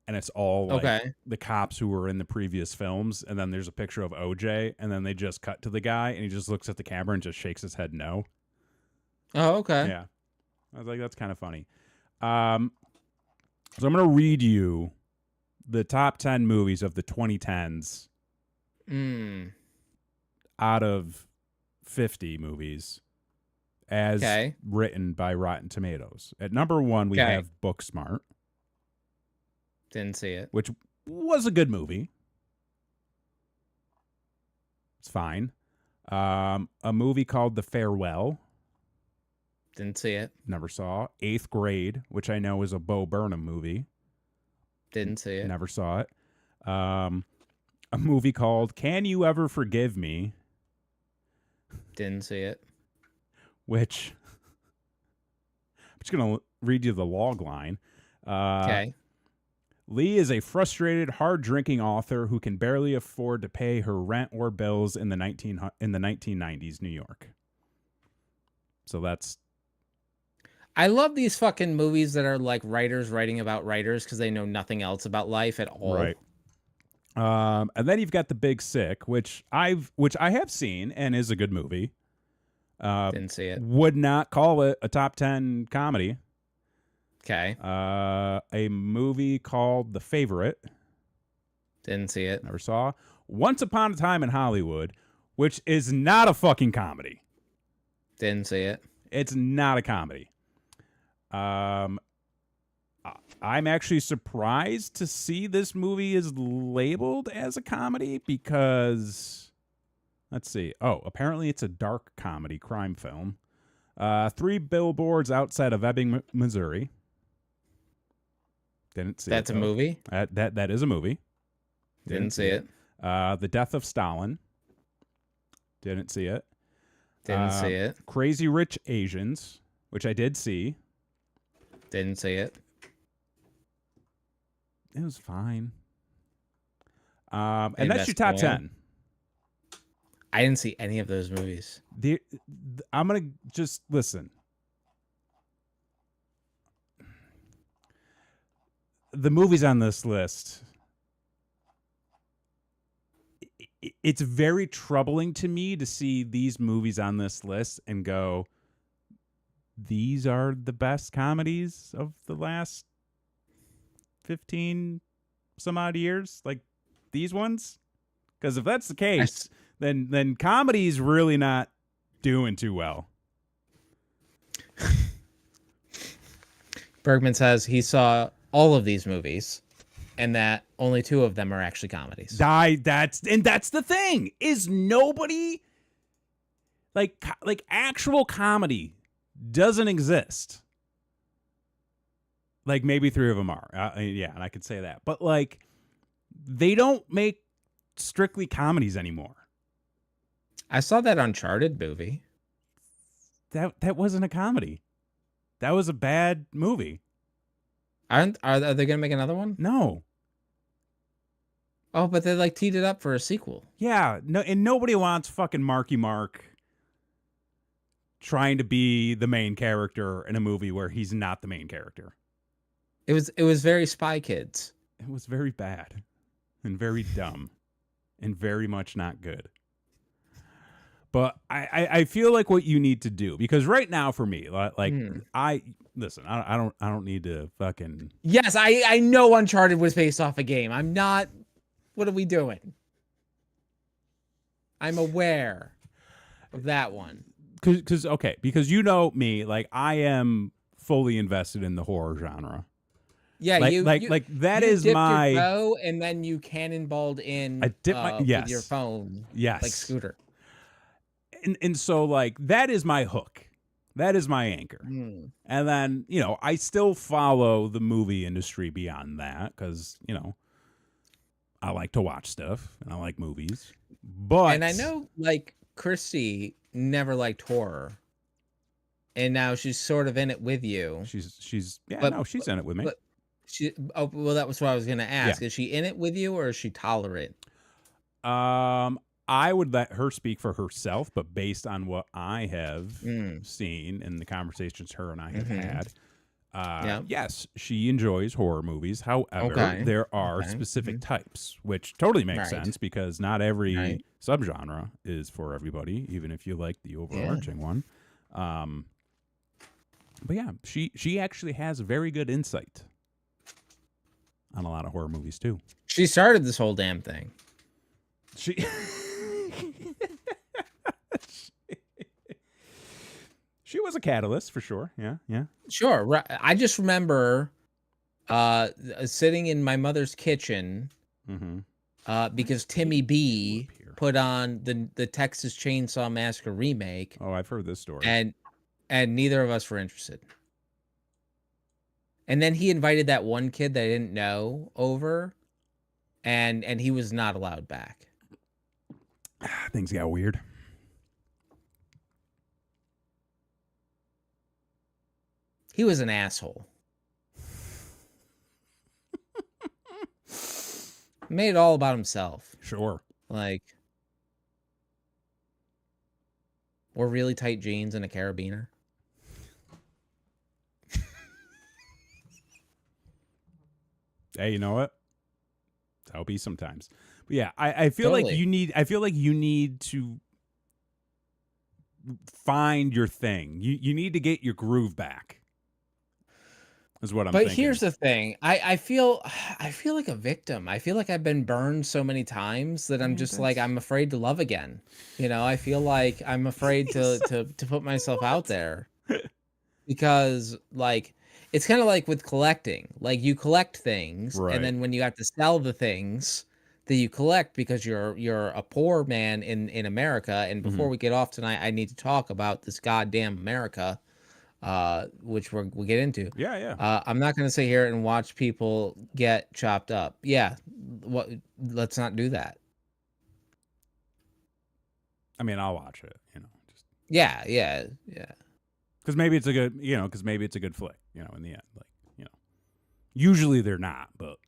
and it's all like the cops who were in the previous films, and then there's a picture of OJ, and then they just cut to the guy and he just looks at the camera and just shakes his head no. Oh, okay. Yeah. I was like, that's kind of funny. So I'm gonna read you the top 10 movies of the 2010s out of 50 movies as written by Rotten Tomatoes. At number 1, we have Booksmart. Didn't see it. Which was a good movie. It's fine. A movie called The Farewell. Didn't see it. Never saw. 8th Grade, which I know is a Bo Burnham movie. Didn't see it. Never saw it. A movie called Can You Ever Forgive Me? Didn't see it. Which, I'm just going to read you the log line. Lee is a frustrated, hard-drinking author who can barely afford to pay her rent or bills in the 1990s New York. So that's... I love these fucking movies that are like writers writing about writers because they know nothing else about life at all. Right. And then you've got The Big Sick, which I have seen and is a good movie. Didn't see it. Would not call it a top 10 comedy. Okay. A movie called The Favorite. Didn't see it. Never saw. Once Upon a Time in Hollywood, which is not a fucking comedy. Didn't see it. It's not a comedy. I'm actually surprised to see this movie is labeled as a comedy because, let's see. Oh, apparently it's a dark comedy crime film. 3 Billboards Outside of Ebbing, Missouri. Didn't see That's it. That's a movie? That is a movie. Didn't see it. The Death of Stalin. Didn't see it. Didn't see it. Crazy Rich Asians, which I did see. Didn't see it. It was fine. And that's your top 10. I didn't see any of those movies. I'm going to just listen. The movies on this list, it's very troubling to me to see these movies on this list and go, these are the best comedies of the last 15 some odd years, like these ones. Because if that's the case, then comedy's really not doing too well. Bergman says he saw all of these movies and that only 2 of them are actually comedies. That's the thing, is nobody like actual comedy doesn't exist. Like maybe 3 of them are. Yeah, and I could say that. But like they don't make strictly comedies anymore. I saw that Uncharted movie. That wasn't a comedy. That was a bad movie. Are they going to make another one? No. Oh, but they like teed it up for a sequel. Yeah, no, and nobody wants fucking Marky Mark trying to be the main character in a movie where he's not the main character. It was very Spy Kids. It was very bad and very dumb and very much not good. But I feel like what you need to do, because right now for me, like I don't need to fucking. Yes, I know Uncharted was based off a game. I'm not. What are we doing? I'm aware of that one. Because you know me, like I am fully invested in the horror genre. Yeah, like that is dipped my your toe and then you cannonballed in. I dip my yes with your phone. Yes, like Scooter. And so like that is my hook. That is my anchor. And then, you know, I still follow the movie industry beyond that because, you know, I like to watch stuff and I like movies. But and I know like Christy never liked horror. And now she's sort of in it with you. She's in it with me. But that was what I was gonna ask. Yeah. Is she in it with you or is she tolerant? I would let her speak for herself, but based on what I have seen and the conversations her and I have had, yes, she enjoys horror movies. However, there are specific types, which totally makes sense because not every subgenre is for everybody, even if you like the overarching one. But yeah, she actually has very good insight on a lot of horror movies too. She started this whole damn thing. She was a catalyst for sure. Yeah. Sure. Right. I just remember sitting in my mother's kitchen because Timmy B put on the Texas Chainsaw Massacre remake. Oh, I've heard this story. And neither of us were interested. And then he invited that one kid that I didn't know over, and he was not allowed back. Things got weird. He was an asshole. Made it all about himself. Sure. Like, or really tight jeans and a carabiner. Hey, you know what? That's how it be sometimes. But yeah, I feel like you need to find your thing. You need to get your groove back. Is what I'm thinking. But here's the thing. I feel like a victim. I feel like I've been burned so many times that I'm just like I'm afraid to love again. You know, I feel like I'm afraid to put myself out there. Because like it's kind of like with collecting. Like you collect things and then when you have to sell the things that you collect because you're a poor man in America, and before we get off tonight, I need to talk about this goddamn America. which we'll get into. Yeah. I'm not going to sit here and watch people get chopped up. Yeah, let's not do that. I mean, I'll watch it. Just yeah. because maybe it's a good, because maybe it's a good flick. In the end, usually they're not, but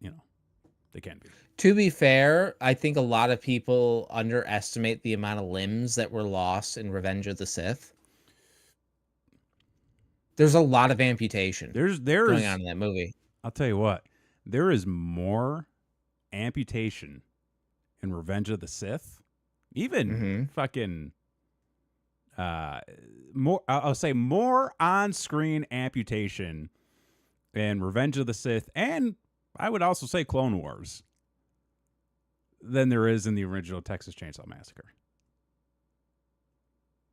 they can be. To be fair, I think a lot of people underestimate the amount of limbs that were lost in Revenge of the Sith. There's a lot of amputation. There's going on in that movie. I'll tell you what, there is more amputation in Revenge of the Sith, even fucking more. I'll say more on-screen amputation in Revenge of the Sith, and I would also say Clone Wars, than there is in the original Texas Chainsaw Massacre.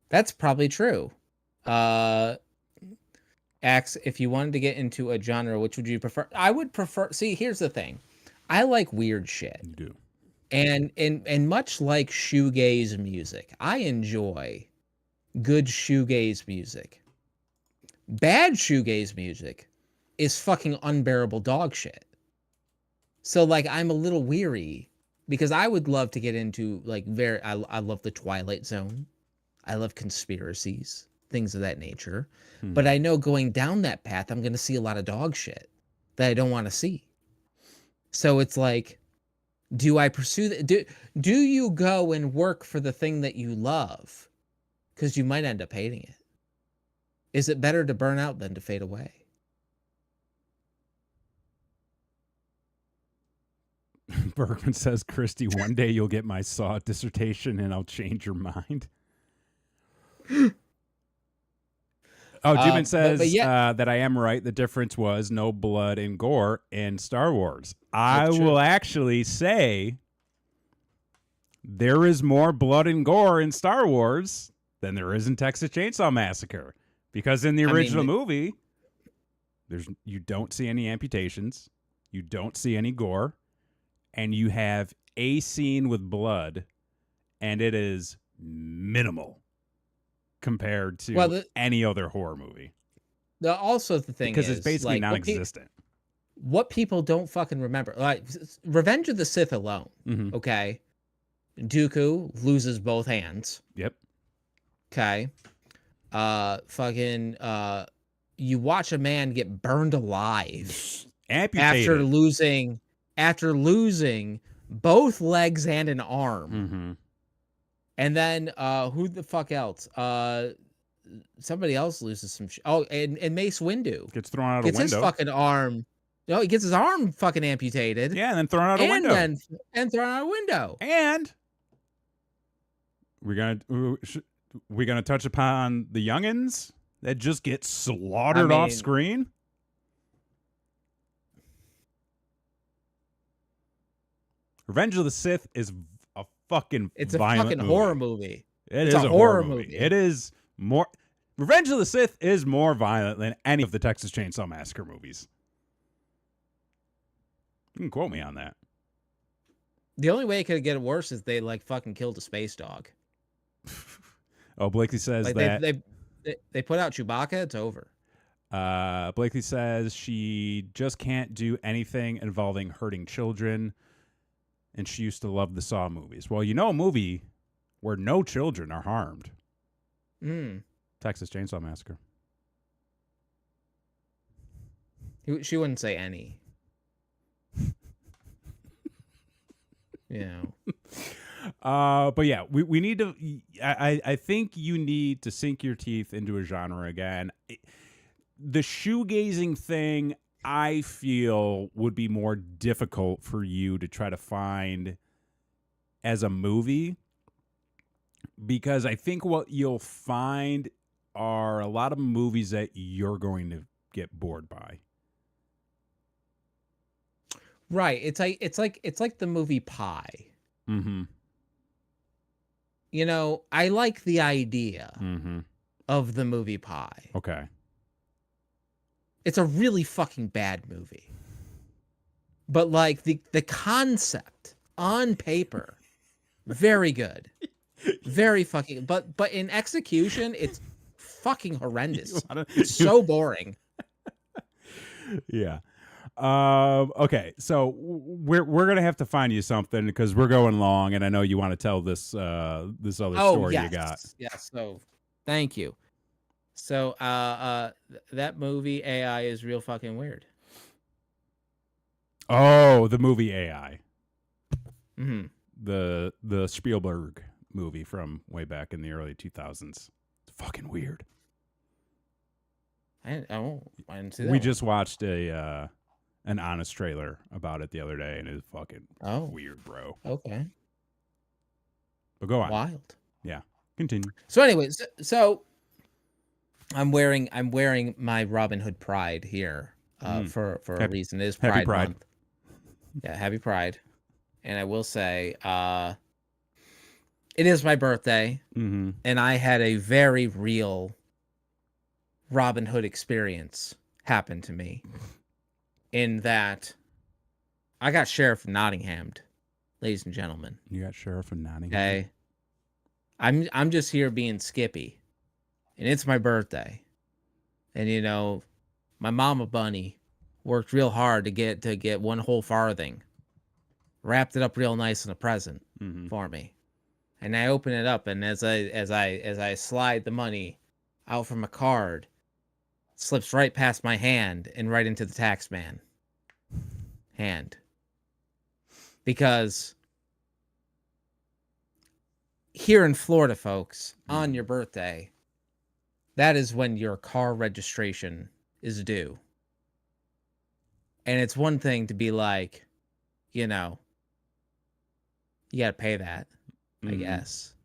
That's probably true. Axe, if you wanted to get into a genre, which would you prefer? I would prefer. See, here's the thing. I like weird shit. You do. And much like shoegaze music, I enjoy good shoegaze music. Bad shoegaze music is fucking unbearable dog shit. So like I'm a little weary because I would love to get into like I love the Twilight Zone. I love conspiracies, things of that nature. But I know going down that path, I'm going to see a lot of dog shit that I don't want to see. So it's like, do I pursue that? Do you go and work for the thing that you love? Because you might end up hating it. Is it better to burn out than to fade away? Bergman says, Christy, one day you'll get my Saw dissertation and I'll change your mind. Oh, Jimin says that I am right. The difference was no blood and gore in Star Wars. I will actually say there is more blood and gore in Star Wars than there is in Texas Chainsaw Massacre. Because in the original movie, you don't see any amputations. You don't see any gore. And you have a scene with blood. And it is minimal compared to any other horror movie. Also, the thing because is, it's basically like, non-existent. What people don't fucking remember, like Revenge of the Sith alone, okay? Dooku loses both hands. Yep. Okay. You watch a man get burned alive amputated after losing both legs and an arm. And then who the fuck else? Somebody else loses some shit. Oh, and Mace Windu gets thrown out a window. Gets his fucking arm. No, he gets his arm fucking amputated. Yeah, and then thrown out a window. And thrown out a window. And we're gonna touch upon the youngins that just get slaughtered off screen. Revenge of the Sith is it's a fucking horror movie. It's a horror movie. It is more. Revenge of the Sith is more violent than any of the Texas Chainsaw Massacre movies. You can quote me on that. The only way it could get worse is they like fucking killed a space dog. Oh, Blakely says like that they put out Chewbacca. It's over. Blakely says she just can't do anything involving hurting children. And she used to love the Saw movies. Well, a movie where no children are harmed. Texas Chainsaw Massacre. She wouldn't say any. But yeah, we need to. I think you need to sink your teeth into a genre again. The shoegazing thing, I feel, would be more difficult for you to try to find as a movie, because I think what you'll find are a lot of movies that you're going to get bored by. Right. It's like the movie Pie. I like the idea of the movie Pie. Okay. It's a really fucking bad movie. But like the concept on paper, very good. Very fucking but in execution, it's fucking horrendous. It's so boring. Yeah. Okay, so we're gonna have to find you something because we're going long, and I know you want to tell this this other story you got. Yes. So, thank you. So, that movie AI is real fucking weird. Oh, the movie AI. Mm-hmm. The Spielberg movie from way back in the early 2000s. It's fucking weird. I didn't see that. We just watched an honest trailer about it the other day, and it's fucking weird, bro. Okay. But go on. Wild. Yeah. Continue. So anyways, so I'm wearing my Robin Hood Pride here for a reason. It is Pride Month. Yeah, happy Pride. And I will say, it is my birthday, and I had a very real Robin Hood experience happen to me. In that, I got Sheriff Nottinghammed, ladies and gentlemen. You got Sheriff of Nottingham. Okay, I'm just here being Skippy, and it's my birthday, and you know, my mama bunny worked real hard to get one whole farthing, wrapped it up real nice in a present for me, and I open it up, and as I slide the money out from a card, it slips right past my hand and right into the tax man hand, because here in Florida, folks, on your birthday, that is when your car registration is due. And it's one thing to be like, you know, you got to pay that, I guess.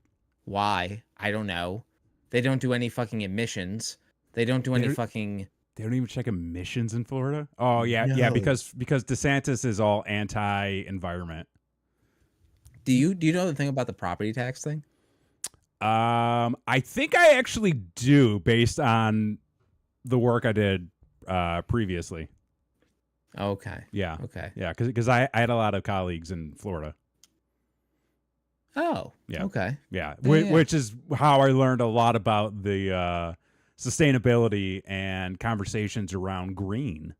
Why? I don't know. They don't do any fucking admissions. They don't do any fucking... They don't even check emissions in Florida? Oh, yeah, no. Yeah, because DeSantis is all anti-environment. Do you know the thing about the property tax thing? I think I actually do, based on the work I did previously. Okay. Yeah. Okay. Yeah, because I had a lot of colleagues in Florida. Oh. Yeah. Okay. Yeah. Which is how I learned a lot about the sustainability and conversations around green,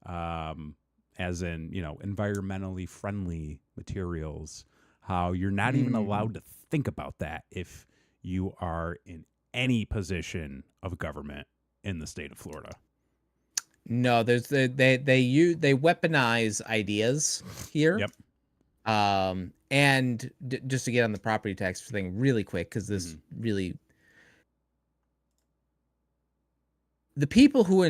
as in, you know, environmentally friendly materials. How you're not even allowed to think about that if you are in any position of government in the state of Florida. No, there's they weaponize ideas here. Yep. And just to get on the property tax thing really quick, because this really, the people who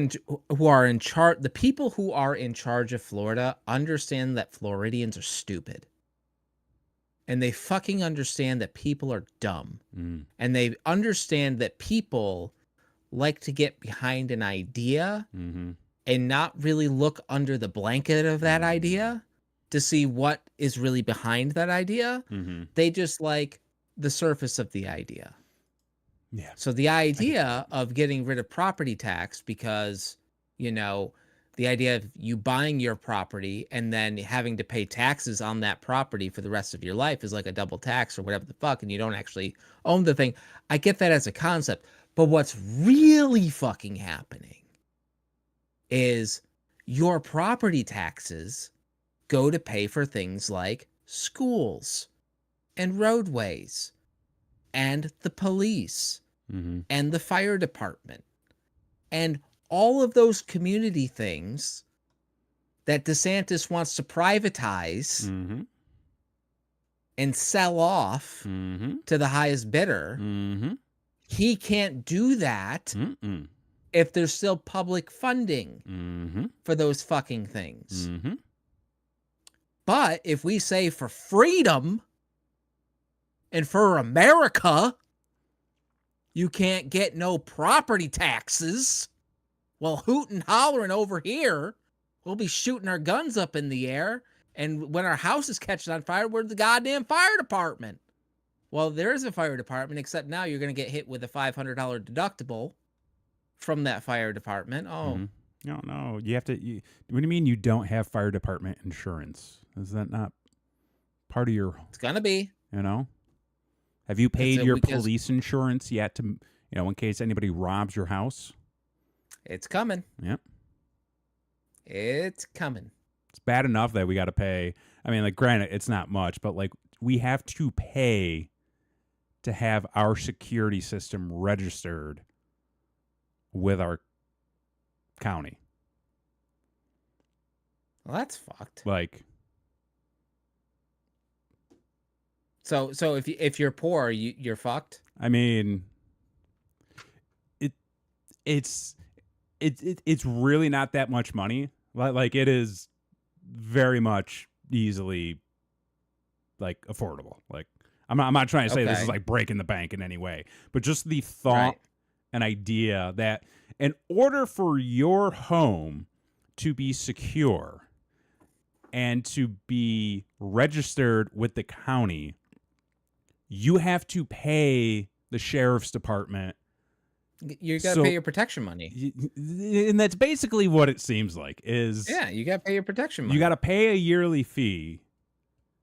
are in charge of Florida understand that Floridians are stupid. And they fucking understand that people are dumb. And they understand that people like to get behind an idea and not really look under the blanket of that idea to see what is really behind that idea. They just like the surface of the idea. Yeah. So the idea of getting rid of property tax, because, you know, the idea of you buying your property and then having to pay taxes on that property for the rest of your life is like a double tax or whatever the fuck, and you don't actually own the thing. I get that as a concept. But what's really fucking happening is your property taxes go to pay for things like schools and roadways and the police and the fire department and all of those community things that DeSantis wants to privatize and sell off to the highest bidder. He can't do that if there's still public funding for those fucking things. But if we say for freedom and for America, you can't get no property taxes, well, hootin' hollering over here, we'll be shooting our guns up in the air, and when our house is catching on fire, we're the goddamn fire department. Well, there is a fire department, except now you're going to get hit with a $500 deductible from that fire department. Oh. No. You have to... what do you mean you don't have fire department insurance? Is that not part of your... It's going to be. You know? Have you paid your police insurance yet to, in case anybody robs your house. It's coming. Yep. It's coming. It's bad enough that we got to pay. I mean, like, granted, it's not much, but like we have to pay to have our security system registered with our county. Well, that's fucked. Like, so if you're poor, you're fucked. I mean, it's really not that much money. Like, it is very much easily like affordable. Like, I'm not trying to say this is like breaking the bank in any way, but just the thought and idea that in order for your home to be secure and to be registered with the county, you have to pay the sheriff's department. You got to pay your protection money. And that's basically what it seems like is... Yeah, you got to pay your protection money. You got to pay a yearly fee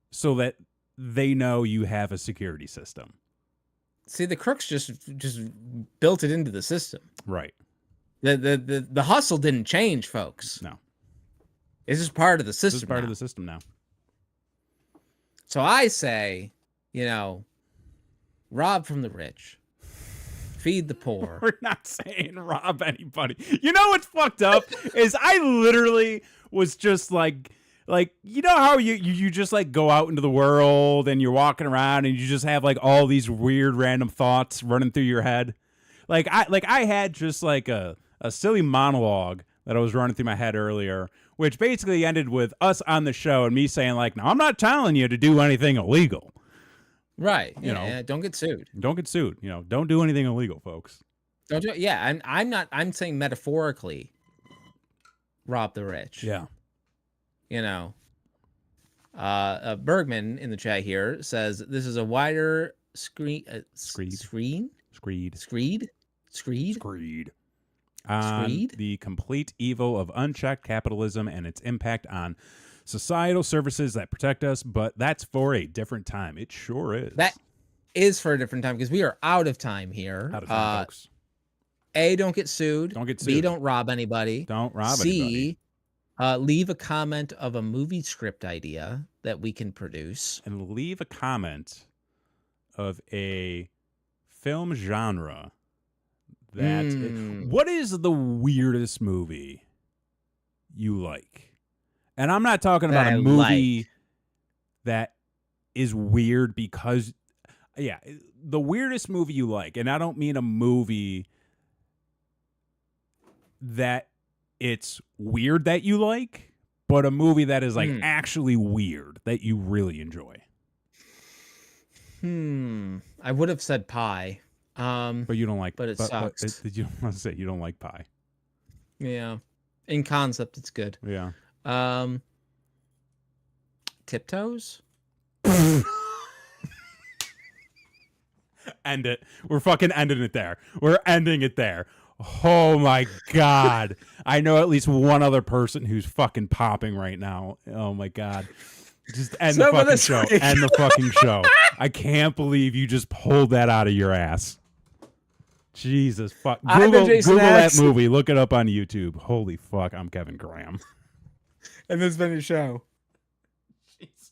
so that they know you have a security system. See, the crooks just built it into the system. Right. The hustle didn't change, folks. No. It's just part of the system. It's part of the system now. So I say, rob from the rich. Feed the poor. We're not saying rob anybody. You know what's fucked up is I literally was just like how you just like go out into the world and you're walking around and you just have like all these weird random thoughts running through your head. Like I had just like a silly monologue that I was running through my head earlier, which basically ended with us on the show and me saying like, no, I'm not telling you to do anything illegal. Right. Yeah, don't get sued. Don't get sued. Don't do anything illegal, folks. Don't do it. Yeah, I'm saying metaphorically rob the rich. Yeah. Bergman in the chat here says this is a wider screen. Screed. The complete evil of unchecked capitalism and its impact on societal services that protect us, but that's for a different time. It sure is. That is for a different time because we are out of time here. Out of time, folks. A, don't get sued. Don't get sued. B, don't rob anybody. Don't rob anybody. C, leave a comment of a movie script idea that we can produce. And leave a comment of a film genre that... What is the weirdest movie you like? And I'm not talking about a movie that is weird because... Yeah, the weirdest movie you like. And I don't mean a movie that it's weird that you like, but a movie that is like actually weird that you really enjoy. I would have said Pie. But you don't like... But it sucks. Did you want to say you don't like Pie? Yeah. In concept, it's good. Yeah. Tiptoes? End it. We're fucking ending it there. We're ending it there. Oh my God. I know at least one other person who's fucking popping right now. Oh my God. Just end the fucking show. End the fucking show. I can't believe you just pulled that out of your ass. Jesus fuck. Google that movie. Look it up on YouTube. Holy fuck. I'm Kevin Graham. And this has been your show. Jesus.